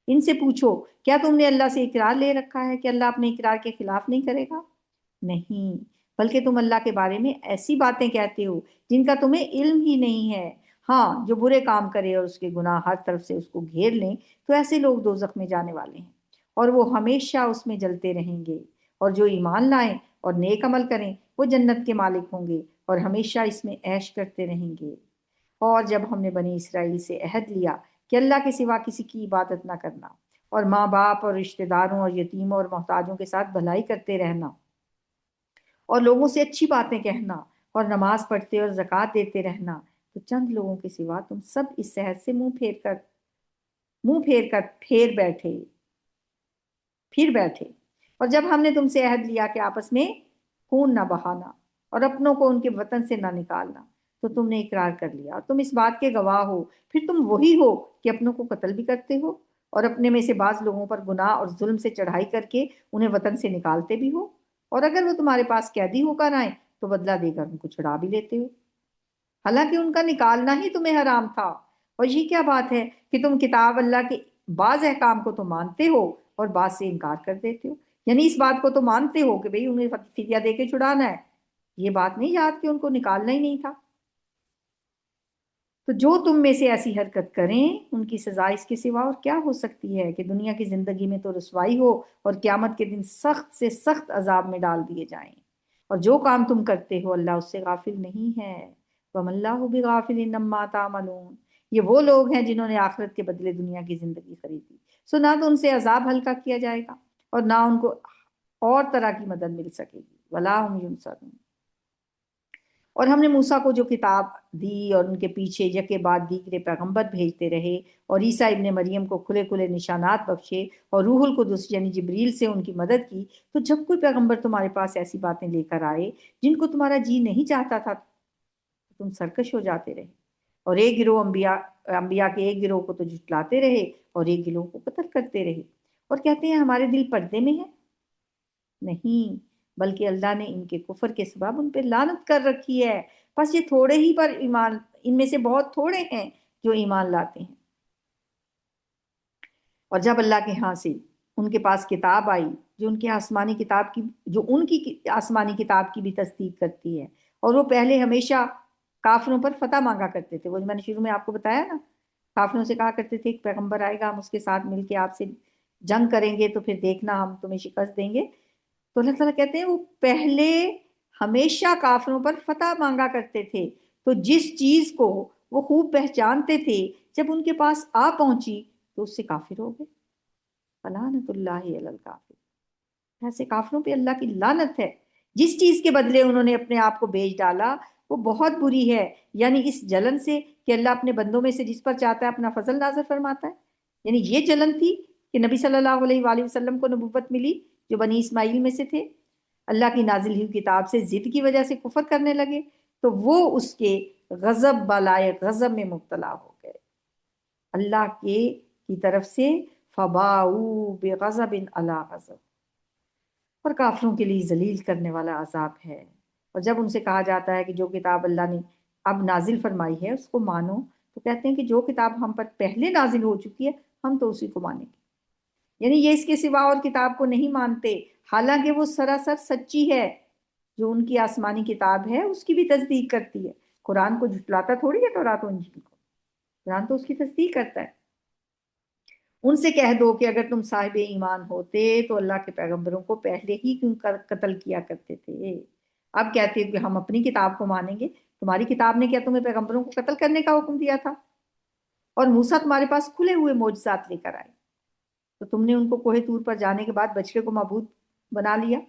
ان سے پوچھو کیا تم نے اللہ سے اقرار لے رکھا ہے کہ اللہ اپنے اقرار کے خلاف نہیں کرے گا؟ نہیں، بلکہ تم اللہ کے بارے میں ایسی باتیں کہتے ہو جن کا تمہیں علم ہی نہیں ہے۔ ہاں، جو برے کام کرے اور اس کے گناہ ہر طرف سے اس کو گھیر لیں تو ایسے لوگ دوزخ میں جانے والے ہیں، اور وہ ہمیشہ اس میں جلتے رہیں گے۔ اور جو ایمان لائیں اور نیک عمل کریں وہ جنت کے مالک ہوں گے اور ہمیشہ اس میں عیش کرتے رہیں گے۔ اور جب ہم نے بنی اسرائیل سے عہد لیا کہ اللہ کے سوا کسی کی عبادت نہ کرنا، اور ماں باپ اور رشتہ داروں اور یتیموں اور محتاجوں کے ساتھ بھلائی کرتے رہنا، اور لوگوں سے اچھی باتیں کہنا، اور نماز پڑھتے اور زکوٰۃ دیتے رہنا، تو چند لوگوں کے سوا تم سب اس عہد سے منہ پھیر کر پھر بیٹھے۔ اور جب ہم نے تم سے عہد لیا کہ آپس میں خون نہ بہانا اور اپنوں کو ان کے وطن سے نہ نکالنا، تو تم نے اقرار کر لیا اور تم اس بات کے گواہ ہو۔ پھر تم وہی ہو کہ اپنوں کو قتل بھی کرتے ہو اور اپنے میں سے بعض لوگوں پر گناہ اور ظلم سے چڑھائی کر کے انہیں وطن سے نکالتے بھی ہو، اور اگر وہ تمہارے پاس قیدی ہو کر آئیں تو بدلہ دے کر ان کو چھڑا بھی لیتے ہو، حالانکہ ان کا نکالنا ہی تمہیں حرام تھا۔ اور یہ کیا بات ہے کہ تم کتاب اللہ کے بعض احکام کو تو مانتے ہو اور بعض سے انکار کر دیتے ہو؟ یعنی اس بات کو تو مانتے ہو کہ بھئی انہیں فدیہ دے کے چھڑانا ہے، یہ بات نہیں یاد کہ ان کو نکالنا ہی نہیں تھا۔ تو جو تم میں سے ایسی حرکت کریں ان کی سزا اس کے سوا اور کیا ہو سکتی ہے کہ دنیا کی زندگی میں تو رسوائی ہو اور قیامت کے دن سخت سے سخت عذاب میں ڈال دیے جائیں۔ اور جو کام تم کرتے ہو اللہ اس سے غافل نہیں ہے۔ وَمَا اللَّهُ بِغَافِلٍ عَمَّا تَعْمَلُونَ، یہ وہ لوگ ہیں جنہوں نے آخرت کے بدلے دنیا کی زندگی خریدی، سو نہ تو ان سے عذاب ہلکا کیا جائے گا اور نہ ان کو اور طرح کی مدد مل سکے گی۔ وَلَا هُمْ يُنصَرُونَ۔ اور ہم نے موسیٰ کو جو کتاب دی اور ان کے پیچھے یکے بعد دیگرے پیغمبر بھیجتے رہے، اور عیسیٰ ابن مریم کو کھلے کھلے نشانات بخشے اور روح القدس یعنی جبریل سے ان کی مدد کی، تو جب کوئی پیغمبر تمہارے پاس ایسی باتیں لے کر آئے جن کو تمہارا جی نہیں چاہتا تھا تو تم سرکش ہو جاتے رہے، اور ایک گروہ انبیاء کے ایک گروہ کو تو جھٹلاتے رہے اور ایک گروہ کو قتل کرتے رہے، اور کہتے ہیں ہمارے دل پردے میں ہیں۔ نہیں، بلکہ اللہ نے ان کے کفر کے سبب ان پہ لعنت کر رکھی ہے، بس یہ تھوڑے ہی پر ایمان، ان میں سے بہت تھوڑے ہیں جو ایمان لاتے ہیں۔ اور جب اللہ کے ہاں سے ان کے پاس کتاب آئی جو ان کی آسمانی کتاب کی بھی تصدیق کرتی ہے، اور وہ پہلے ہمیشہ کافروں پر فتح مانگا کرتے تھے، وہ جو میں نے شروع میں آپ کو بتایا نا، کافروں سے کہا کرتے تھے ایک پیغمبر آئے گا، ہم اس کے ساتھ مل کے آپ سے جنگ کریں گے تو پھر دیکھنا ہم تمہیں شکست دیں گے۔ تو اللہ تعالیٰ کہتے ہیں وہ پہلے ہمیشہ کافروں پر فتح مانگا کرتے تھے، تو جس چیز کو وہ خوب پہچانتے تھے جب ان کے پاس آ پہنچی تو اس سے کافر ہو گئے۔ فلعنت اللہ علی الکافر، ایسے کافروں پہ اللہ کی لعنت ہے۔ جس چیز کے بدلے انہوں نے اپنے آپ کو بیچ ڈالا وہ بہت بری ہے، یعنی اس جلن سے کہ اللہ اپنے بندوں میں سے جس پر چاہتا ہے اپنا فضل نازل فرماتا ہے۔ یعنی یہ جلن تھی کہ نبی صلی اللہ علیہ وآلہ وسلم کو نبوت ملی جو بنی اسماعیل میں سے تھے، اللہ کی نازل ہوئی کتاب سے ضد کی وجہ سے کفر کرنے لگے تو وہ اس کے غضب بالائے غضب میں مبتلا ہو گئے اللہ کی طرف سے، فباؤ بغضب علی غضب، اور کافروں کے لیے ذلیل کرنے والا عذاب ہے۔ اور جب ان سے کہا جاتا ہے کہ جو کتاب اللہ نے اب نازل فرمائی ہے اس کو مانو، تو کہتے ہیں کہ جو کتاب ہم پر پہلے نازل ہو چکی ہے ہم تو اسی کو مانیں گے، یعنی یہ اس کے سوا اور کتاب کو نہیں مانتے، حالانکہ وہ سراسر سچی ہے۔ جو ان کی آسمانی کتاب ہے اس کی بھی تصدیق کرتی ہے، قرآن کو جھٹلاتا تھوڑی ہے، تورات و انجیل کو، قرآن تو اس کی تصدیق کرتا ہے۔ ان سے کہہ دو کہ اگر تم صاحب ایمان ہوتے تو اللہ کے پیغمبروں کو پہلے ہی کیوں قتل کیا کرتے تھے۔ اب کہتے ہیں کہ ہم اپنی کتاب کو مانیں گے، تمہاری کتاب نے کیا تمہیں پیغمبروں کو قتل کرنے کا حکم دیا تھا؟ اور موسیٰ تمہارے پاس کھلے ہوئے معجزات لے کر آئے، تو تم نے ان کو کوہ طور پر جانے کے بعد بچڑے کو معبود بنا لیا۔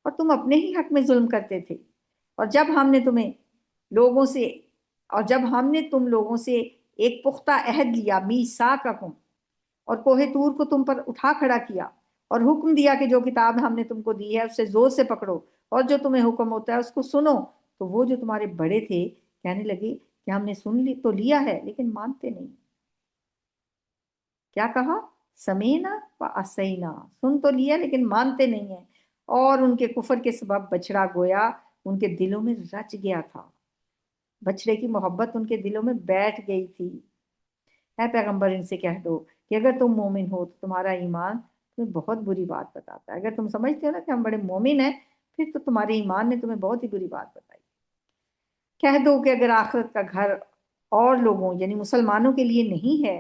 اور تم اپنے ہی حق میں ظلم کرتے تھے، اور جب ہم نے لوگوں سے تم لوگوں سے ایک پختہ عہد لیا، میثاقکم، اور کوہ طور کو تم پر اٹھا کھڑا کیا، اور حکم دیا کہ جو کتاب ہم نے تم کو دی ہے اسے زور سے پکڑو، اور جو تمہیں حکم ہوتا ہے اس کو سنو، تو وہ جو تمہارے بڑے تھے کہنے لگے کہ ہم نے سن تو لیا ہے لیکن مانتے نہیں۔ کیا کہا؟ سمینا و اسینا، سن تو لیا لیکن مانتے نہیں ہیں، اور ان کے کفر کے سبب بچڑا گویا ان کے دلوں میں رچ گیا تھا، بچڑے کی محبت ان کے دلوں میں بیٹھ گئی تھی۔ اے پیغمبر ان سے کہہ دو کہ اگر تم مومن ہو تو تمہارا ایمان تمہیں بہت بری بات بتاتا ہے، اگر تم سمجھتے ہو نا کہ ہم بڑے مومن ہیں، پھر تو تمہارے ایمان نے تمہیں بہت ہی بری بات بتائی۔ کہہ دو کہ اگر آخرت کا گھر اور لوگوں یعنی مسلمانوں کے لیے نہیں ہے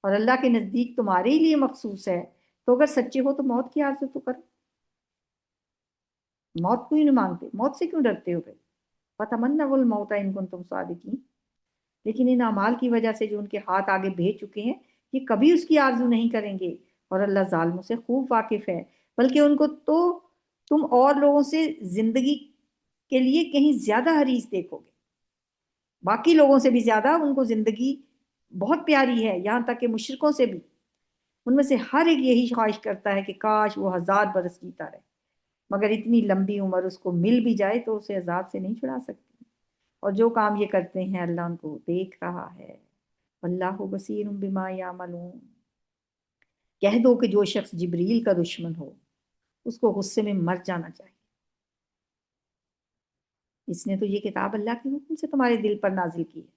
اور اللہ کے نزدیک تمہارے ہی لیے مخصوص ہے، تو اگر سچے ہو تو موت کی آرزو تو کرو، موت کیوں نہیں مانگتے، موت سے کیوں ڈرتے ہو پھر؟ فَتَمَنَّوُا الْمَوْتَ إِن كُنتُمْ صَادِقِينَ، لیکن ان اعمال کی وجہ سے جو ان کے ہاتھ آگے بھیج چکے ہیں یہ کبھی اس کی آرزو نہیں کریں گے، اور اللہ ظالموں سے خوب واقف ہے، بلکہ ان کو تو تم اور لوگوں سے زندگی کے لیے کہیں زیادہ حریص دیکھو گے، باقی لوگوں سے بھی زیادہ ان کو زندگی بہت پیاری ہے، یہاں تک کہ مشرکوں سے بھی، ان میں سے ہر ایک یہی خواہش کرتا ہے کہ کاش وہ 1000 برس جیتا رہے، مگر اتنی لمبی عمر اس کو مل بھی جائے تو اسے عذاب سے نہیں چھڑا سکتی، اور جو کام یہ کرتے ہیں اللہ ان کو دیکھ رہا ہے، واللہ بصیر بما یعملون۔ کہہ دو کہ جو شخص جبریل کا دشمن ہو اس کو غصے میں مر جانا چاہیے، اس نے تو یہ کتاب اللہ کے حکم سے تمہارے دل پر نازل کی ہے،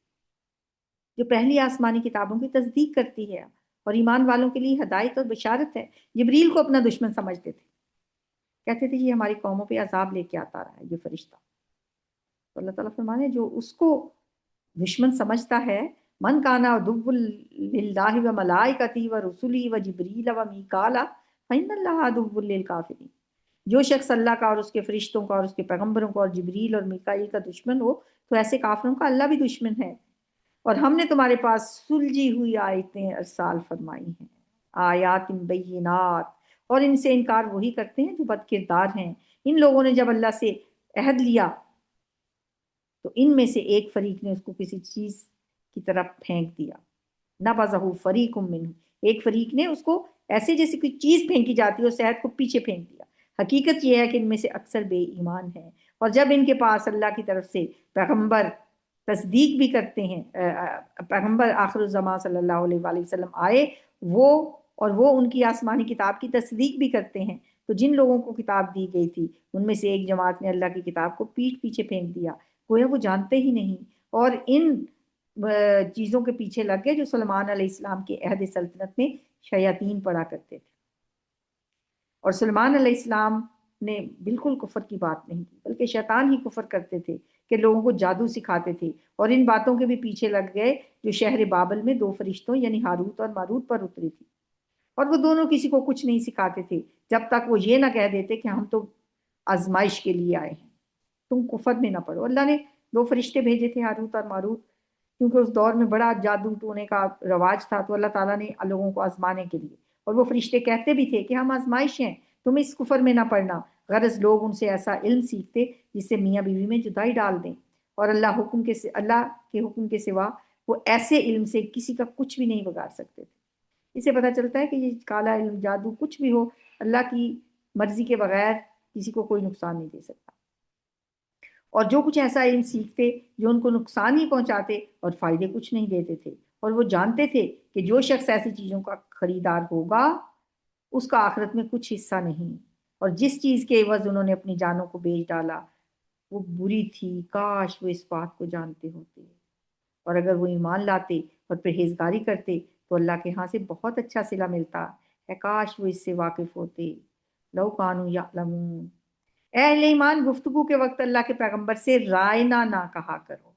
جو پہلی آسمانی کتابوں کی تصدیق کرتی ہے اور ایمان والوں کے لیے ہدایت اور بشارت ہے۔ جبریل کو اپنا دشمن سمجھتے تھے، کہتے تھے یہ ہماری قوموں پہ عذاب لے کے آتا رہا ہے یہ فرشتہ، تو اللہ تعالیٰ فرمانے جو اس کو دشمن سمجھتا ہے، من کانا عدو للہ و ملائکتہ و رسلہ و جبریل و میکالا فإن اللہ عدو للکافرین، جو شخص اللہ کا اور اس کے فرشتوں کا اور اس کے پیغمبروں کا اور جبریل اور میکائیل کا دشمن ہو تو ایسے کافروں کا اللہ بھی دشمن ہے، اور ہم نے تمہارے پاس سلجھی ہوئی آیتیں ارسال فرمائی ہیں، آیات بینات، اور ان سے انکار وہی کرتے ہیں جو بد کردار ہیں۔ ان لوگوں نے جب اللہ سے عہد لیا تو ان میں سے ایک فریق نے اس کو کسی چیز کی طرف پھینک دیا، نبذہ فریق منہ، ایک فریق نے اس کو ایسے جیسے کوئی چیز پھینکی جاتی ہے اس عہد کو پیچھے پھینک دیا۔ حقیقت یہ ہے کہ ان میں سے اکثر بے ایمان ہیں، اور جب ان کے پاس اللہ کی طرف سے پیغمبر تصدیق بھی کرتے ہیں، پیغمبر آخر الزمان صلی اللہ علیہ وآلہ وسلم آئے، وہ ان کی آسمانی کتاب کی تصدیق بھی کرتے ہیں، تو جن لوگوں کو کتاب دی گئی تھی ان میں سے ایک جماعت نے اللہ کی کتاب کو پیٹھ پیچھے پھینک دیا، گویا وہ جانتے ہی نہیں، اور ان چیزوں کے پیچھے لگ گئے جو سلمان علیہ السلام کے عہد سلطنت میں شیاطین پڑھا کرتے تھے، اور سلمان علیہ السلام نے بالکل کفر کی بات نہیں کی، بلکہ شیطان ہی کفر کرتے تھے کہ لوگوں کو جادو سکھاتے تھے، اور ان باتوں کے بھی پیچھے لگ گئے جو شہر بابل میں 2 فرشتوں یعنی ہاروت اور ماروت پر اتری تھی، اور وہ دونوں کسی کو کچھ نہیں سکھاتے تھے جب تک وہ یہ نہ کہہ دیتے کہ ہم تو آزمائش کے لیے آئے ہیں، تم کفر میں نہ پڑو۔ اللہ نے 2 فرشتے بھیجے تھے ہاروت اور ماروت، کیونکہ اس دور میں بڑا جادو ٹونے کا رواج تھا، تو اللہ تعالیٰ نے لوگوں کو آزمانے کے لیے، اور وہ فرشتے کہتے بھی تھے کہ ہم آزمائش ہیں، تم اس کفر میں نہ پڑنا، غرض لوگ ان سے ایسا علم سیکھتے جس سے میاں بیوی میں جدائی ڈال دیں، اور اللہ کے حکم کے سوا وہ ایسے علم سے کسی کا کچھ بھی نہیں بگاڑ سکتے تھے۔ اسے پتہ چلتا ہے کہ یہ کالا علم، جادو، کچھ بھی ہو، اللہ کی مرضی کے بغیر کسی کو کوئی نقصان نہیں دے سکتا، اور جو کچھ ایسا علم سیکھتے جو ان کو نقصان ہی پہنچاتے اور فائدے کچھ نہیں دیتے تھے، اور وہ جانتے تھے کہ جو شخص ایسی چیزوں کا خریدار ہوگا اس کا آخرت میں کچھ حصہ نہیں، اور جس چیز کے عوض انہوں نے اپنی جانوں کو بیچ ڈالا وہ بری تھی، کاش وہ اس بات کو جانتے ہوتے، اور اگر وہ ایمان لاتے اور پرہیزگاری کرتے تو اللہ کے ہاں سے بہت اچھا صلہ ملتا ہے، کاش وہ اس سے واقف ہوتے، لو کانوا یعلمون۔ اے اہل ایمان، گفتگو کے وقت اللہ کے پیغمبر سے رائنا نہ کہا کرو،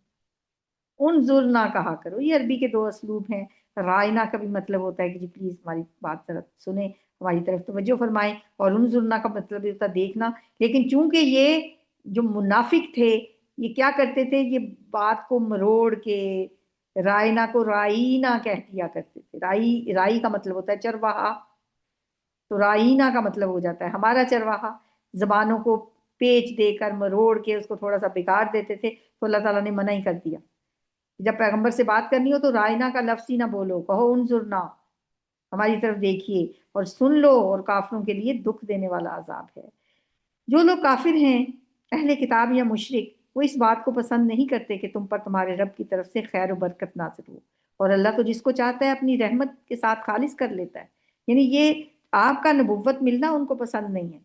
انظر نہ کہا کرو، یہ عربی کے 2 اسلوب ہیں۔ رائنا کا بھی مطلب ہوتا ہے کہ جی پلیز ہماری بات ذرا سنیں، ہماری طرف توجہ فرمائیں، اور انظرنا کا مطلب ہوتا ہے دیکھنا، لیکن چونکہ یہ جو منافق تھے یہ کیا کرتے تھے، یہ بات کو مروڑ کے رائنا کو رائنا کہہ دیا کرتے تھے، رائی کا مطلب ہوتا ہے چرواہا، تو رائنا کا مطلب ہو جاتا ہے ہمارا چرواہا، زبانوں کو پیچ دے کر مروڑ کے اس کو تھوڑا سا بگاڑ دیتے تھے، تو اللہ تعالیٰ نے منع ہی کر دیا، جب پیغمبر سے بات کرنی ہو تو رائنا کا لفظ ہی نہ بولو، کہو انظرنا، ہماری طرف دیکھیے اور سن لو، اور کافروں کے لیے دکھ دینے والا عذاب ہے۔ جو لوگ کافر ہیں، اہل کتاب یا مشرک، وہ اس بات کو پسند نہیں کرتے کہ تم پر تمہارے رب کی طرف سے خیر و برکت نازل ہو، اور اللہ تو جس کو چاہتا ہے اپنی رحمت کے ساتھ خالص کر لیتا ہے، یعنی یہ آپ کا نبوت ملنا ان کو پسند نہیں ہے،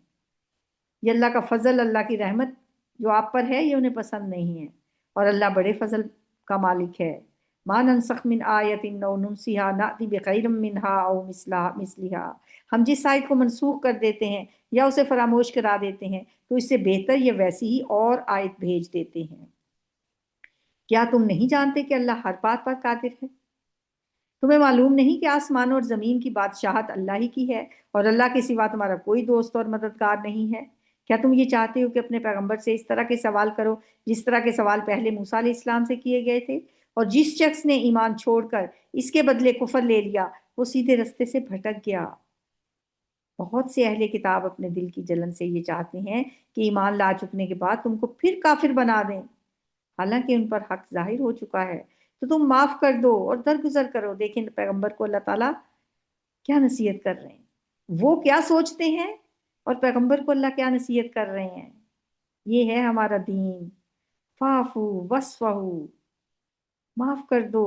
یہ اللہ کا فضل، اللہ کی رحمت جو آپ پر ہے یہ انہیں پسند نہیں ہے، اور اللہ بڑے فضل کا مالک ہے۔ ما ننسخ من آیت او ننسیہا نأتی بخیر منہا او مثلہا، ہم جس آیت کو منسوخ کر دیتے ہیں یا اسے فراموش کرا دیتے ہیں تو اس سے بہتر یا ویسی ہی اور آیت بھیج دیتے ہیں۔ کیا تم نہیں جانتے کہ اللہ ہر بات پر قادر ہے؟ تمہیں معلوم نہیں کہ آسمانوں اور زمین کی بادشاہت اللہ ہی کی ہے، اور اللہ کے سوا تمہارا کوئی دوست اور مددگار نہیں ہے؟ کیا تم یہ چاہتے ہو کہ اپنے پیغمبر سے اس طرح کے سوال کرو جس طرح کے سوال پہلے موسیٰ علیہ السلام سے کیے گئے تھے؟ اور جس شخص نے ایمان چھوڑ کر اس کے بدلے کفر لے لیا وہ سیدھے رستے سے بھٹک گیا۔ بہت سے اہل کتاب اپنے دل کی جلن سے یہ چاہتے ہیں کہ ایمان لا چکنے کے بعد تم کو پھر کافر بنا دیں، حالانکہ ان پر حق ظاہر ہو چکا ہے، تو تم معاف کر دو اور درگزر کرو۔ دیکھیں پیغمبر کو اللہ تعالیٰ کیا نصیحت کر رہے ہیں، وہ کیا سوچتے ہیں اور پیغمبر کو اللہ کیا نصیحت کر رہے ہیں۔ یہ ہے ہمارا دین، فاعفو وصفحو، معاف کر دو،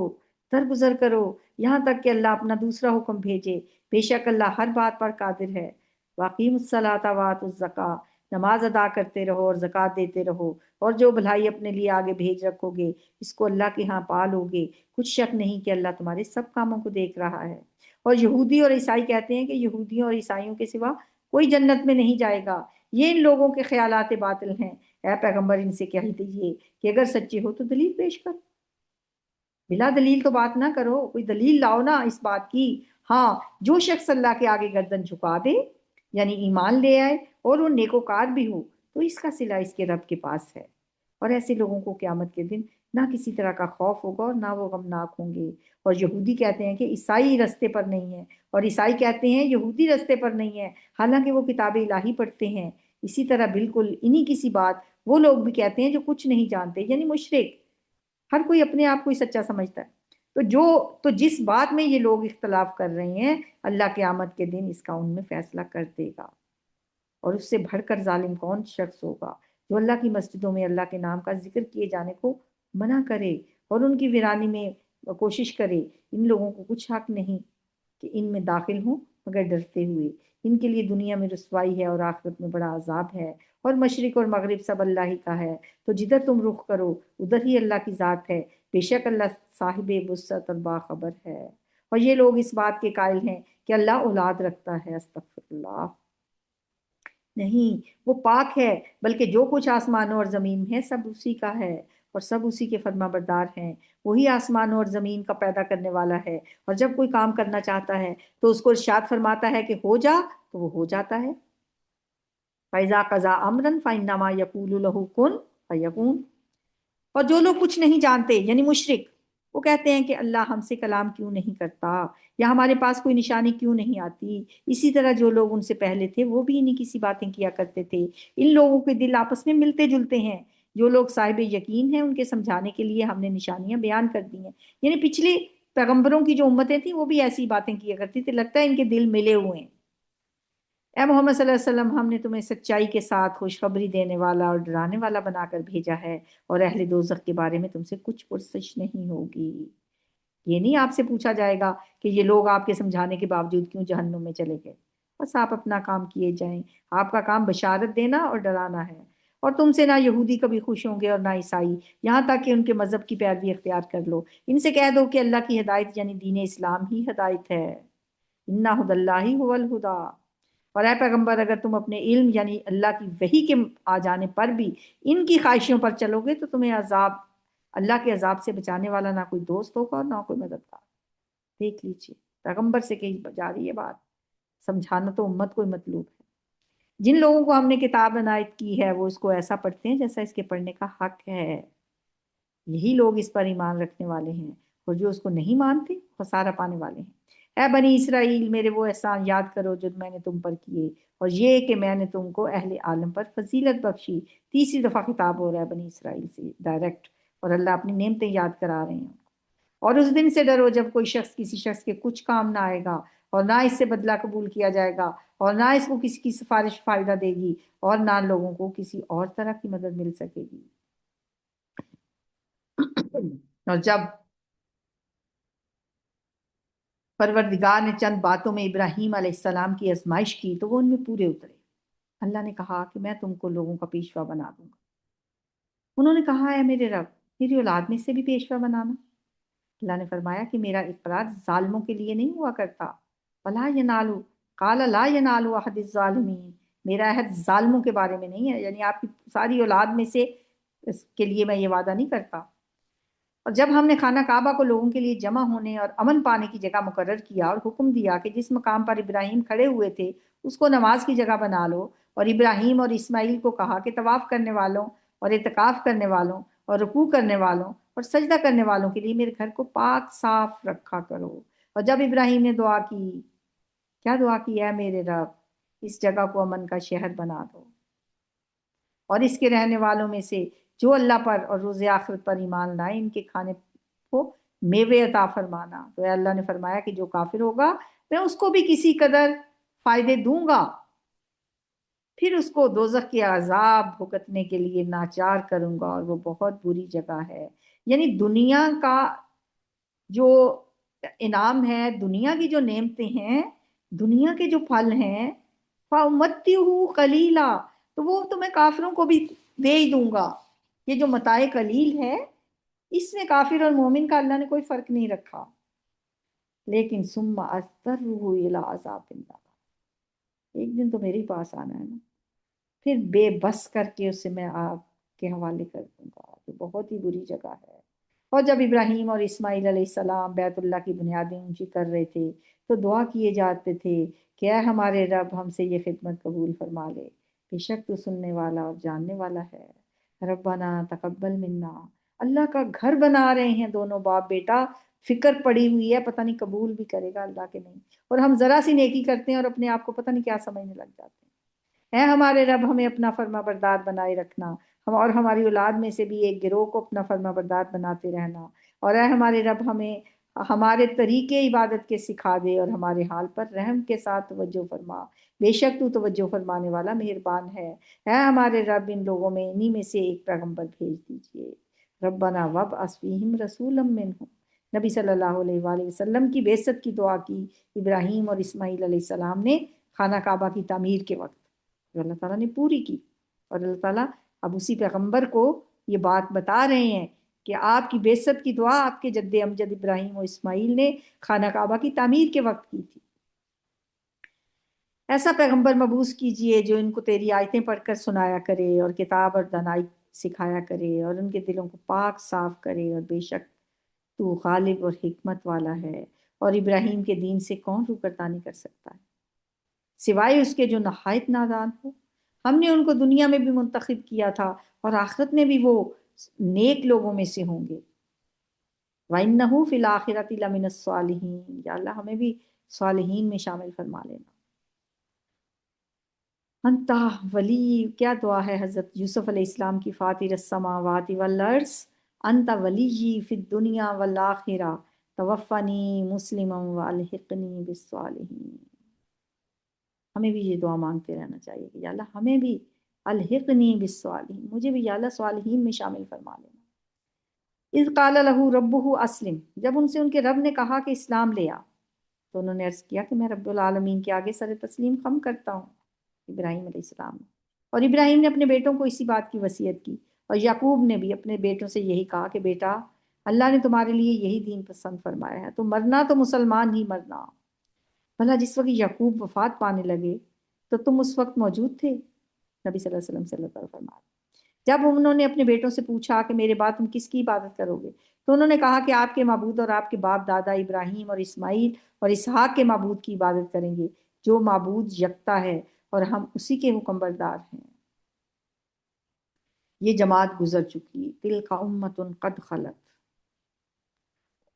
درگزر کرو، یہاں تک کہ اللہ اپنا دوسرا حکم بھیجے، بے شک اللہ ہر بات پر قادر ہے۔ واقیموا الصلاۃ وآتوا الزکاۃ، نماز ادا کرتے رہو اور زکوٰۃ دیتے رہو، اور جو بھلائی اپنے لیے آگے بھیج رکھو گے اس کو اللہ کے ہاں پا لو گے، کچھ شک نہیں کہ اللہ تمہارے سب کاموں کو دیکھ رہا ہے۔ اور یہودی اور عیسائی کہتے ہیں کہ یہودیوں اور عیسائیوں کے سوا کوئی جنت میں نہیں جائے گا، یہ ان لوگوں کے خیالات باطل ہیں۔ اے پیغمبر ان سے کہہ دیجئے کہ اگر سچے ہو تو دلیل پیش کرو، بلا دلیل تو بات نہ کرو، کوئی دلیل لاؤ نا اس بات کی۔ ہاں، جو شخص اللہ کے آگے گردن جھکا دے، یعنی ایمان لے آئے اور وہ نیکوکار بھی ہو، تو اس کا صلہ اس کے رب کے پاس ہے، اور ایسے لوگوں کو قیامت کے دن نہ کسی طرح کا خوف ہوگا اور نہ وہ غمناک ہوں گے۔ اور یہودی کہتے ہیں کہ عیسائی رستے پر نہیں ہے، اور عیسائی کہتے ہیں یہودی رستے پر نہیں ہے، حالانکہ وہ کتاب الہی پڑھتے ہیں۔ اسی طرح بالکل انہی کسی بات وہ لوگ بھی کہتے ہیں جو کچھ نہیں جانتے، یعنی مشرک۔ ہر کوئی اپنے آپ کو ہی سچا سمجھتا ہے، تو جس بات میں یہ لوگ اختلاف کر رہے ہیں اللہ قیامت کے دن اس کا ان میں فیصلہ کر دے گا۔ اور اس سے بڑھ کر ظالم کون شخص ہوگا جو اللہ کی مسجدوں میں اللہ کے نام کا ذکر کیے جانے کو منع کرے اور ان کی ویرانی میں کوشش کرے۔ ان لوگوں کو کچھ حق نہیں کہ ان میں داخل ہوں مگر ڈرتے ہوئے، ان کے لیے دنیا میں رسوائی ہے اور آخرت میں بڑا عذاب ہے۔ اور مشرق اور مغرب سب اللہ ہی کا ہے، تو جدھر تم رخ کرو ادھر ہی اللہ کی ذات ہے، بے شک اللہ صاحب وسعت اور باخبر ہے۔ اور یہ لوگ اس بات کے قائل ہیں کہ اللہ اولاد رکھتا ہے، استغفر اللہ، نہیں، وہ پاک ہے، بلکہ جو کچھ آسمانوں اور زمین میں ہے سب اسی کا ہے، اور سب اسی کے فرما بردار ہیں۔ وہی آسمانوں اور زمین کا پیدا کرنے والا ہے، اور جب کوئی کام کرنا چاہتا ہے تو اس کو ارشاد فرماتا ہے کہ ہو جا، تو وہ ہو جاتا ہے۔ فَإِذَا قَضَىٰ أَمْرًا فَإِنَّمَا يَقُولُ لَهُ كُن فَيَكُونُ۔ اور جو لوگ کچھ نہیں جانتے یعنی مشرک، وہ کہتے ہیں کہ اللہ ہم سے کلام کیوں نہیں کرتا، یا ہمارے پاس کوئی نشانی کیوں نہیں آتی۔ اسی طرح جو لوگ ان سے پہلے تھے وہ بھی انہی کسی باتیں کیا کرتے تھے۔ ان لوگوں کے دل آپس میں ملتے جلتے ہیں، جو لوگ صاحب یقین ہیں ان کے سمجھانے کے لیے ہم نے نشانیاں بیان کر دی ہیں۔ یعنی پچھلے پیغمبروں کی جو امتیں تھیں وہ بھی ایسی باتیں کیا کرتی تھی، لگتا ہے ان کے دل ملے ہوئے ہیں۔ اے محمد صلی اللہ علیہ وسلم، ہم نے تمہیں سچائی کے ساتھ خوشخبری دینے والا اور ڈرانے والا بنا کر بھیجا ہے، اور اہل دوزخ کے بارے میں تم سے کچھ پرسش نہیں ہوگی۔ یہ نہیں آپ سے پوچھا جائے گا کہ یہ لوگ آپ کے سمجھانے کے باوجود کیوں جہنم میں چلے گئے، بس آپ اپنا کام کیے جائیں۔ آپ کا کام بشارت دینا اور ڈرانا ہے، اور تم سے نہ یہودی کبھی خوش ہوں گے اور نہ عیسائی، یہاں تک کہ ان کے مذہب کی پیروی اختیار کر لو۔ ان سے کہہ دو کہ اللہ کی ہدایت یعنی دین اسلام ہی ہدایت ہے، اِنَّ ھُدَى اللہِ هُوَ الْھُدَىٰ۔ اور اے پیغمبر اگر تم اپنے علم یعنی اللہ کی وحی کے آ جانے پر بھی ان کی خواہشوں پر چلو گے تو تمہیں اللہ کے عذاب سے بچانے والا نہ کوئی دوست ہوگا اور نہ کوئی مددگار۔ دیکھ لیجئے پیغمبر سے کہی جا رہی ہے بات، سمجھانا تو امت کو ہی مطلوب ہے۔ جن لوگوں کو ہم نے کتاب عنایت کی ہے وہ اس کو ایسا پڑھتے ہیں جیسا اس کے پڑھنے کا حق ہے، یہی لوگ اس پر ایمان رکھنے والے ہیں، اور جو اس کو نہیں مانتے خسارہ پانے والے ہیں۔ اے بنی اسرائیل میرے وہ احسان یاد کرو جو میں نے تم پر کیے، اور یہ کہ میں نے تم کو اہل عالم پر فضیلت بخشی۔ تیسری دفعہ خطاب ہو رہا ہے بنی اسرائیل سے ڈائریکٹ، اور اللہ اپنی نعمتیں یاد کرا رہے ہیں۔ اور اس دن سے ڈرو جب کوئی شخص کسی شخص کے کچھ کام نہ آئے گا، اور نہ اس سے بدلہ قبول کیا جائے گا، اور نہ اس کو کسی کی سفارش فائدہ دے گی، اور نہ لوگوں کو کسی اور طرح کی مدد مل سکے گی۔ اور جب پروردگار نے چند باتوں میں ابراہیم علیہ السلام کی آزمائش کی تو وہ ان میں پورے اترے۔ اللہ نے کہا کہ میں تم کو لوگوں کا پیشوا بنا دوں گا۔ انہوں نے کہا ہے میرے رب میری اولاد میں سے بھی پیشوا بنانا۔ اللہ نے فرمایا کہ میرا اقرار ظالموں کے لیے نہیں ہوا کرتا۔ وَلَا يَنَالُ قَالَ لَا يَنَالُ أَحَدِ الظَّالِمِينَ، میرا عہد ظالموں کے بارے میں نہیں ہے، یعنی آپ کی ساری اولاد میں سے اس کے لیے میں یہ وعدہ نہیں کرتا۔ اور جب ہم نے خانہ کعبہ کو لوگوں کے لیے جمع ہونے اور امن پانے کی جگہ مقرر کیا، اور حکم دیا کہ جس مقام پر ابراہیم کھڑے ہوئے تھے اس کو نماز کی جگہ بنا لو، اور ابراہیم اور اسماعیل کو کہا کہ طواف کرنے والوں اور اعتکاف کرنے والوں اور رکوع کرنے والوں اور سجدہ کرنے والوں کے لیے میرے گھر کو پاک صاف رکھا کرو۔ اور جب ابراہیم نے دعا کی، کیا دعا کی؟ ہے میرے رب اس جگہ کو امن کا شہر بنا دو، اور اس کے رہنے والوں میں سے جو اللہ پر اور روز آخرت پر ایمان لائے ان کے کھانے کو میوے عطا فرمانا۔ تو اے اللہ نے فرمایا کہ جو کافر ہوگا میں اس کو بھی کسی قدر فائدے دوں گا، پھر اس کو دوزخ کے عذاب بھگتنے کے لیے ناچار کروں گا، اور وہ بہت بری جگہ ہے۔ یعنی دنیا کا جو انعام ہے، دنیا کی جو نعمتیں ہیں، دنیا کے جو پھل ہیں، فَأُمَتِّعُهُ قَلِيلًا، تو وہ تو میں کافروں کو بھی دے ہی دوں گا۔ یہ جو متاع قلیل ہے اس میں کافر اور مومن کا اللہ نے کوئی فرق نہیں رکھا۔ لیکن ثم اضطرہ الی عذاب النار، ایک دن تو میرے پاس آنا ہے نا، پھر بے بس کر کے اسے میں آپ کے حوالے کر دوں گا، جو بہت ہی بری جگہ ہے۔ اور جب ابراہیم اور اسماعیل علیہ السلام بیت اللہ کی بنیادیں اونچی کر رہے تھے تو دعا کیے جاتے تھے کہ اے ہمارے رب ہم سے یہ خدمت قبول فرما لے، بے شک تو سننے والا اور جاننے والا ہے۔ ربنا تقبل منا، اللہ کا گھر بنا رہے ہیں دونوں باپ بیٹا، فکر پڑی ہوئی ہے پتہ نہیں قبول بھی کرے گا اللہ کے نہیں، اور ہم ذرا سی نیکی کرتے ہیں اور اپنے آپ کو پتہ نہیں کیا سمجھنے لگ جاتے ہیں۔ اے ہمارے رب ہمیں اپنا فرما بردار بنائے رکھنا، ہم اور ہماری اولاد میں سے بھی ایک گروہ کو اپنا فرما بردار بناتے رہنا، اور اے ہمارے رب ہمیں ہمارے طریقے عبادت کے سکھا دے، اور ہمارے حال پر رحم کے ساتھ توجہ فرما، بے شک تو توجہ فرمانے والا مہربان ہے۔ اے ہمارے رب ان لوگوں میں انہی میں سے ایک پیغمبر بھیج دیجئے۔ ربنا وابعث فیہم رسولا منہم، نبی صلی اللہ علیہ وآلہ وسلم کی بعثت کی دعا کی ابراہیم اور اسماعیل علیہ السلام نے خانہ کعبہ کی تعمیر کے وقت، جو اللہ تعالیٰ نے پوری کی۔ اور اللہ تعالیٰ اب اسی پیغمبر کو یہ بات بتا رہے ہیں کہ آپ کی بعثت کی دعا آپ کے جد امجد ابراہیم و اسماعیل نے خانہ کعبہ کی تعمیر کے وقت کی تھی۔ ایسا پیغمبر مبعوث کیجئے جو ان کو تیری آیتیں پڑھ کر سنایا کرے اور کتاب اور دانائی سکھایا کرے اور ان کے دلوں کو پاک صاف کرے، اور بے شک تو غالب اور حکمت والا ہے، اور ابراہیم کے دین سے کون روگردانی کر سکتا ہے سوائے اس کے جو نہایت نادان ہو۔ ہم نے ان کو دنیا میں بھی منتخب کیا تھا اور آخرت میں بھی وہ نیک لوگوں میں سے ہوں گے۔ وَإِنَّهُ فِي الْآخِرَةِ لَمِنَ الصَّالِحِينَ، یا اللہ ہمیں بھی صالحین میں شامل فرما لینا۔ انتا ولی، کیا دعا ہے حضرت یوسف علیہ السلام کی، فاطر السماوات والارض انت ولی فی الدنیا والآخرہ توفنی مسلما والحقنی بالصالحین۔ ہمیں بھی یہ دعا مانگتے رہنا چاہیے کہ یا اللہ ہمیں بھی الحقنی بالصالحین، مجھے بھی یا اللہ صالحین میں شامل فرما لینا۔ اذ قال له ربه اسلم، جب ان سے ان کے رب نے کہا کہ اسلام لے آ، تو انہوں نے عرض کیا کہ میں رب العالمین کے آگے سر تسلیم خم کرتا ہوں، ابراہیم علیہ السلام نے۔ اور ابراہیم نے اپنے بیٹوں کو اسی بات کی وصیت کی، اور یعقوب نے بھی اپنے بیٹوں سے یہی کہا کہ بیٹا اللہ نے تمہارے لیے یہی دین پسند فرمایا ہے، تو مرنا تو مسلمان ہی مرنا۔ بھلا جس وقت یعقوب وفات پانے لگے تو تم اس وقت موجود تھے؟ نبی صلی اللہ علیہ وسلم صلی اللہ علیہ وسلم۔ جب انہوں نے اپنے بیٹوں سے پوچھا کہ میرے بعد تم کس کی عبادت کرو گے، تو انہوں نے کہا کہ آپ کے معبود اور آپ کے باپ دادا ابراہیم اور اسماعیل اور اسحاق کے معبود کی عبادت کریں گے، جو معبود یکتا ہے اور ہم اسی کے حکم بردار ہیں۔ یہ جماعت گزر چکی، تلک امۃ قد خلت،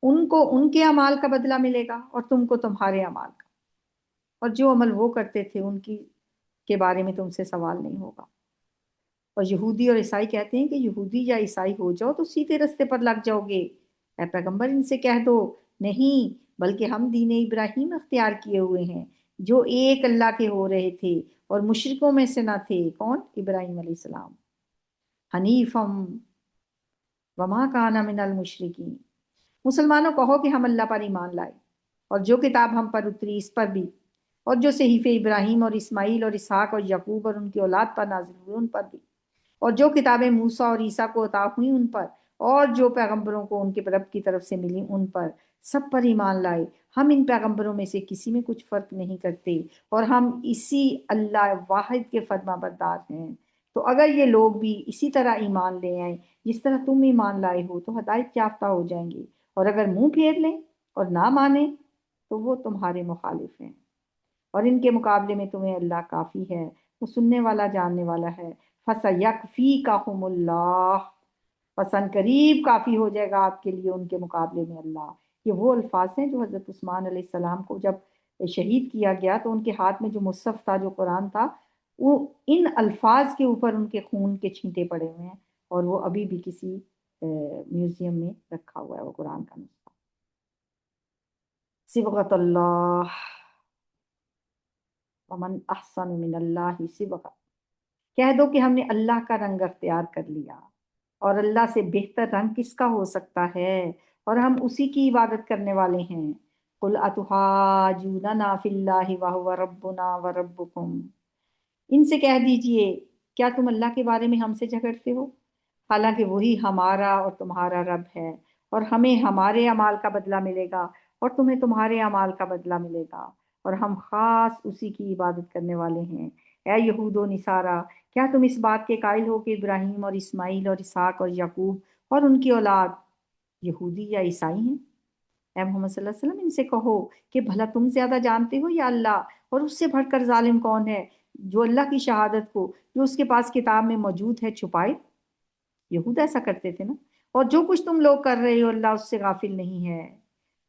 ان کو ان کے اعمال کا بدلہ ملے گا اور تم کو تمہارے اعمال کا، اور جو عمل وہ کرتے تھے ان کی کے بارے میں تم سے سوال نہیں ہوگا۔ اور یہودی اور عیسائی کہتے ہیں کہ یہودی یا عیسائی ہو جاؤ تو سیدھے رستے پر لگ جاؤ گے۔ اے پیغمبر ان سے کہہ دو نہیں، بلکہ ہم دین ابراہیم اختیار کیے ہوئے ہیں جو ایک اللہ کے ہو رہے تھے اور مشرکوں میں سے نہ تھے۔ کون؟ ابراہیم علیہ السلام۔ حنیفم وما کان من المشرکین، مسلمانوں کہو کہ ہم اللہ پر ایمان لائے اور جو کتاب ہم پر اتری اس پر بھی، اور جو صحیفے ابراہیم اور اسماعیل اور اسحاق اور یعقوب اور ان کی اولاد پر نازل ہوئے ان پر بھی، اور جو کتابیں موسیٰ اور عیسیٰ کو عطا ہوئی ان پر، اور جو پیغمبروں کو ان کے رب کی طرف سے ملی ان پر، سب پر ایمان لائے۔ ہم ان پیغمبروں میں سے کسی میں کچھ فرق نہیں کرتے اور ہم اسی اللہ واحد کے فرما بردار ہیں۔ تو اگر یہ لوگ بھی اسی طرح ایمان لے آئیں جس طرح تم ایمان لائے ہو تو ہدایت یافتہ ہو جائیں گے، اور اگر منہ پھیر لیں اور نہ مانیں تو وہ تمہارے مخالف ہیں، اور ان کے مقابلے میں تمہیں اللہ کافی ہے، وہ سننے والا جاننے والا ہے۔ فَسَيَكْفِيكَهُمُ اللَّهُ، پس ان قریب کافی ہو جائے گا آپ کے لیے ان کے مقابلے میں اللہ۔ یہ وہ الفاظ ہیں جو حضرت عثمان علیہ السلام کو جب شہید کیا گیا تو ان کے ہاتھ میں جو مصحف تھا، جو قرآن تھا، وہ ان الفاظ کے اوپر ان کے خون کے چھینٹے پڑے ہوئے ہیں، اور وہ ابھی بھی کسی میوزیم میں رکھا ہوا ہے وہ قرآن کا نسخہ۔ صبغۃ اللہ، ومن احسن من اللہ صبغہ، کہہ دو کہ ہم نے اللہ کا رنگ اختیار کر لیا، اور اللہ سے بہتر رنگ کس کا ہو سکتا ہے، اور ہم اسی کی عبادت کرنے والے ہیں۔ قل اتحاجوننا فی اللہ وہو ربنا وربکم، ان سے کہہ دیجئے کیا تم اللہ کے بارے میں ہم سے جھگڑتے ہو، حالانکہ وہی ہمارا اور تمہارا رب ہے، اور ہمیں ہمارے اعمال کا بدلہ ملے گا اور تمہیں تمہارے اعمال کا بدلہ ملے گا، اور ہم خاص اسی کی عبادت کرنے والے ہیں۔ اے یہود و نصارا، کیا تم اس بات کے قائل ہو کہ ابراہیم اور اسماعیل اور اسحاق اور یعقوب اور ان کی اولاد یہودی یا عیسائی ہیں؟ اے محمد صلی اللہ علیہ وسلم ان سے کہو کہ بھلا تم زیادہ جانتے ہو یا اللہ، اور اس سے بڑھ کر ظالم کون ہے جو اللہ کی شہادت کو جو اس کے پاس کتاب میں موجود ہے چھپائے؟ یہود ایسا کرتے تھے نا۔ اور جو کچھ تم لوگ کر رہے ہو اللہ اس سے غافل نہیں ہے۔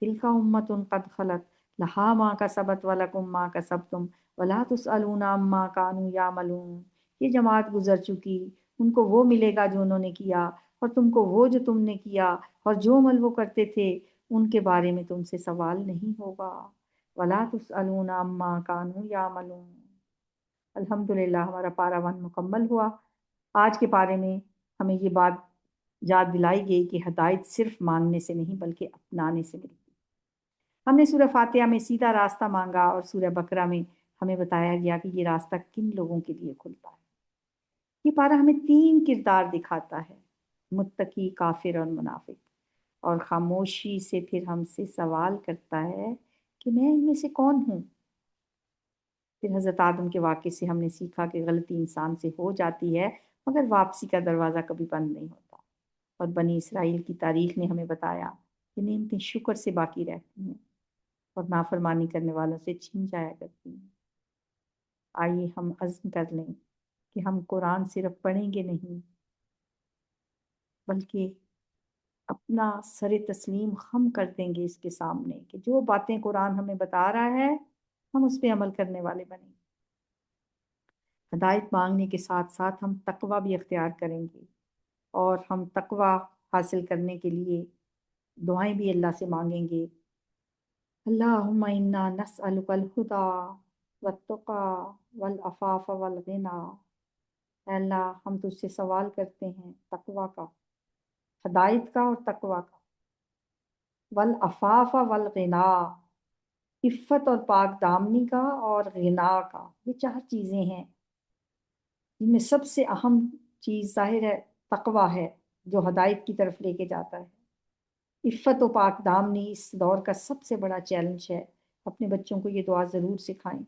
تلک امۃ قد خلت لہا ما کسبت ولکم ما کسبتم ولا تسألون عما کانوا یعملون، یہ جماعت گزر چکی، ان کو وہ ملے گا جو انہوں نے کیا، اور تم کو وہ جو تم نے کیا، اور جو عمل وہ کرتے تھے ان کے بارے میں تم سے سوال نہیں ہوگا۔ ولا تسألون عما کانوا یعملون۔ الحمدللہ ہمارا پارہ 1 مکمل ہوا۔ آج کے پارے میں ہمیں یہ بات یاد دلائی گئی کہ ہدایت صرف مانگنے سے نہیں بلکہ اپنانے سے ملتی۔ ہم نے سورہ فاتحہ میں سیدھا راستہ مانگا، اور سورہ بقرہ میں ہمیں بتایا گیا کہ یہ راستہ کن لوگوں کے لیے کھلتا ہے۔ یہ پارہ ہمیں 3 کردار دکھاتا ہے، متقی، کافر اور منافق، اور خاموشی سے پھر ہم سے سوال کرتا ہے کہ میں ان میں سے کون ہوں۔ پھر حضرت آدم کے واقعے سے ہم نے سیکھا کہ غلطی انسان سے ہو جاتی ہے مگر واپسی کا دروازہ کبھی بند نہیں ہوتا، اور بنی اسرائیل کی تاریخ نے ہمیں بتایا کہ نعمتیں شکر سے باقی رہتی ہیں اور نافرمانی کرنے والوں سے چھن جایا کرتی ہیں۔ آئیے ہم عزم کر لیں کہ ہم قرآن صرف پڑھیں گے نہیں بلکہ اپنا سر تسلیم خم کر دیں گے اس کے سامنے کہ جو باتیں قرآن ہمیں بتا رہا ہے ہم اس پہ عمل کرنے والے بنیں۔ ہدایت مانگنے کے ساتھ ساتھ ہم تقوی بھی اختیار کریں گے، اور ہم تقوی حاصل کرنے کے لیے دعائیں بھی اللہ سے مانگیں گے۔ اللہم انا نسألک الہدی والتقی والعفاف والغنی، اے اللہ ہم تجھ سے سوال کرتے ہیں تقوی کا، ہدایت کا اور تقوی کا، والعفاف والغنی، عفت اور پاک دامنی کا، اور غنا کا۔ یہ 4 چیزیں ہیں جن میں سب سے اہم چیز ظاہر ہے تقوی ہے جو ہدایت کی طرف لے کے جاتا ہے۔ عفت و پاک دامنی اس دور کا سب سے بڑا چیلنج ہے، اپنے بچوں کو یہ دعا ضرور سکھائیں۔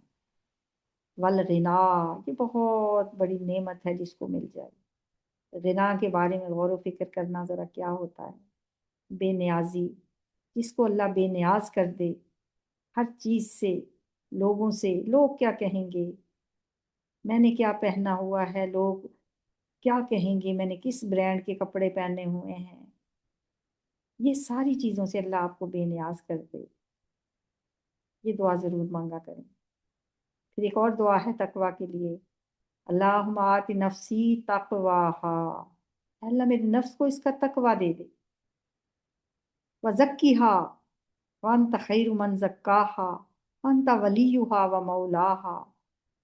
والغنا، یہ بہت بڑی نعمت ہے جس کو مل جائے۔ غنا کے بارے میں غور و فکر کرنا ذرا کیا ہوتا ہے۔ بے نیازی، جس کو اللہ بے نیاز کر دے ہر چیز سے، لوگوں سے، لوگ کیا کہیں گے، میں نے کیا پہنا ہوا ہے، لوگ کیا کہیں گے، میں نے کس برانڈ کے کپڑے پہنے ہوئے ہیں، یہ ساری چیزوں سے اللہ آپ کو بے نیاز کر دے، یہ دعا ضرور مانگا کریں۔ پھر ایک اور دعا ہے تقوی کے لیے، اللہم آت نفسی تقواہا، اے اللہ میرے نفس کو اس کا تقوی دے دے، وزکیہا وانت خیر من زکاہا وانت ولیہا و مولاہا۔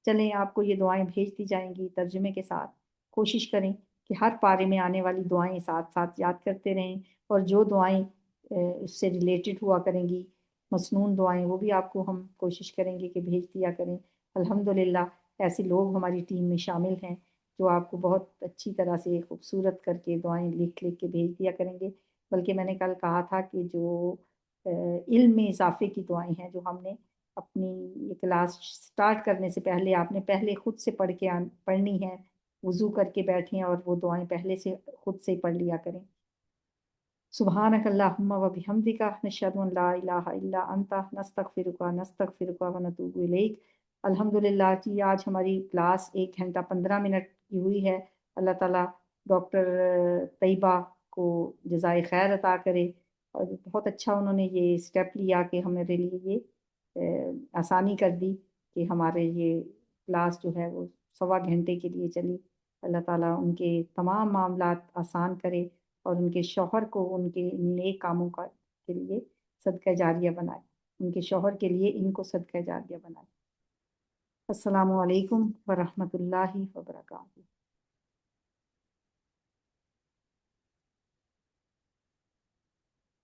چلیں آپ کو یہ دعائیں بھیج دی جائیں گی ترجمے کے ساتھ، کوشش کریں کہ ہر پارے میں آنے والی دعائیں ساتھ ساتھ یاد کرتے رہیں، اور جو دعائیں اس سے ریلیٹڈ ہوا کریں گی، مسنون دعائیں، وہ بھی آپ کو ہم کوشش کریں گے کہ بھیج دیا کریں۔ الحمدللہ ایسے لوگ ہماری ٹیم میں شامل ہیں جو آپ کو بہت اچھی طرح سے خوبصورت کر کے دعائیں لکھ لکھ کے بھیج دیا کریں گے۔ بلکہ میں نے کل کہا تھا کہ جو علم میں اضافے کی دعائیں ہیں جو ہم نے اپنی یہ کلاس سٹارٹ کرنے سے پہلے آپ نے پہلے خود سے پڑھ کے پڑھنی ہے، وضو کر کے بیٹھیں اور وہ دعائیں پہلے سے خود سے پڑھ لیا کریں۔ سبحانک اللہم و بحمدک نشہد ان لا الہ الا انت نستغفرک و نتوب الیک۔ الحمدللہ جی آج ہماری کلاس 1 گھنٹہ 15 منٹ کی ہوئی ہے۔ اللہ تعالیٰ ڈاکٹر طیبہ کو جزائے خیر عطا کرے، اور بہت اچھا انہوں نے یہ اسٹیپ لیا کہ ہمارے لیے یہ آسانی کر دی کہ ہمارے یہ کلاس جو ہے وہ 1.25 گھنٹے کے لیے چلی۔ اللہ تعالیٰ ان کے تمام معاملات آسان کرے، اور ان کے شوہر کو ان کے نیک کاموں کا کے لیے صدقہ جاریہ بنائے، ان کے شوہر کے لیے ان کو صدقہ جاریہ بنائے۔ السلام علیکم ورحمۃ اللہ وبرکاتہ۔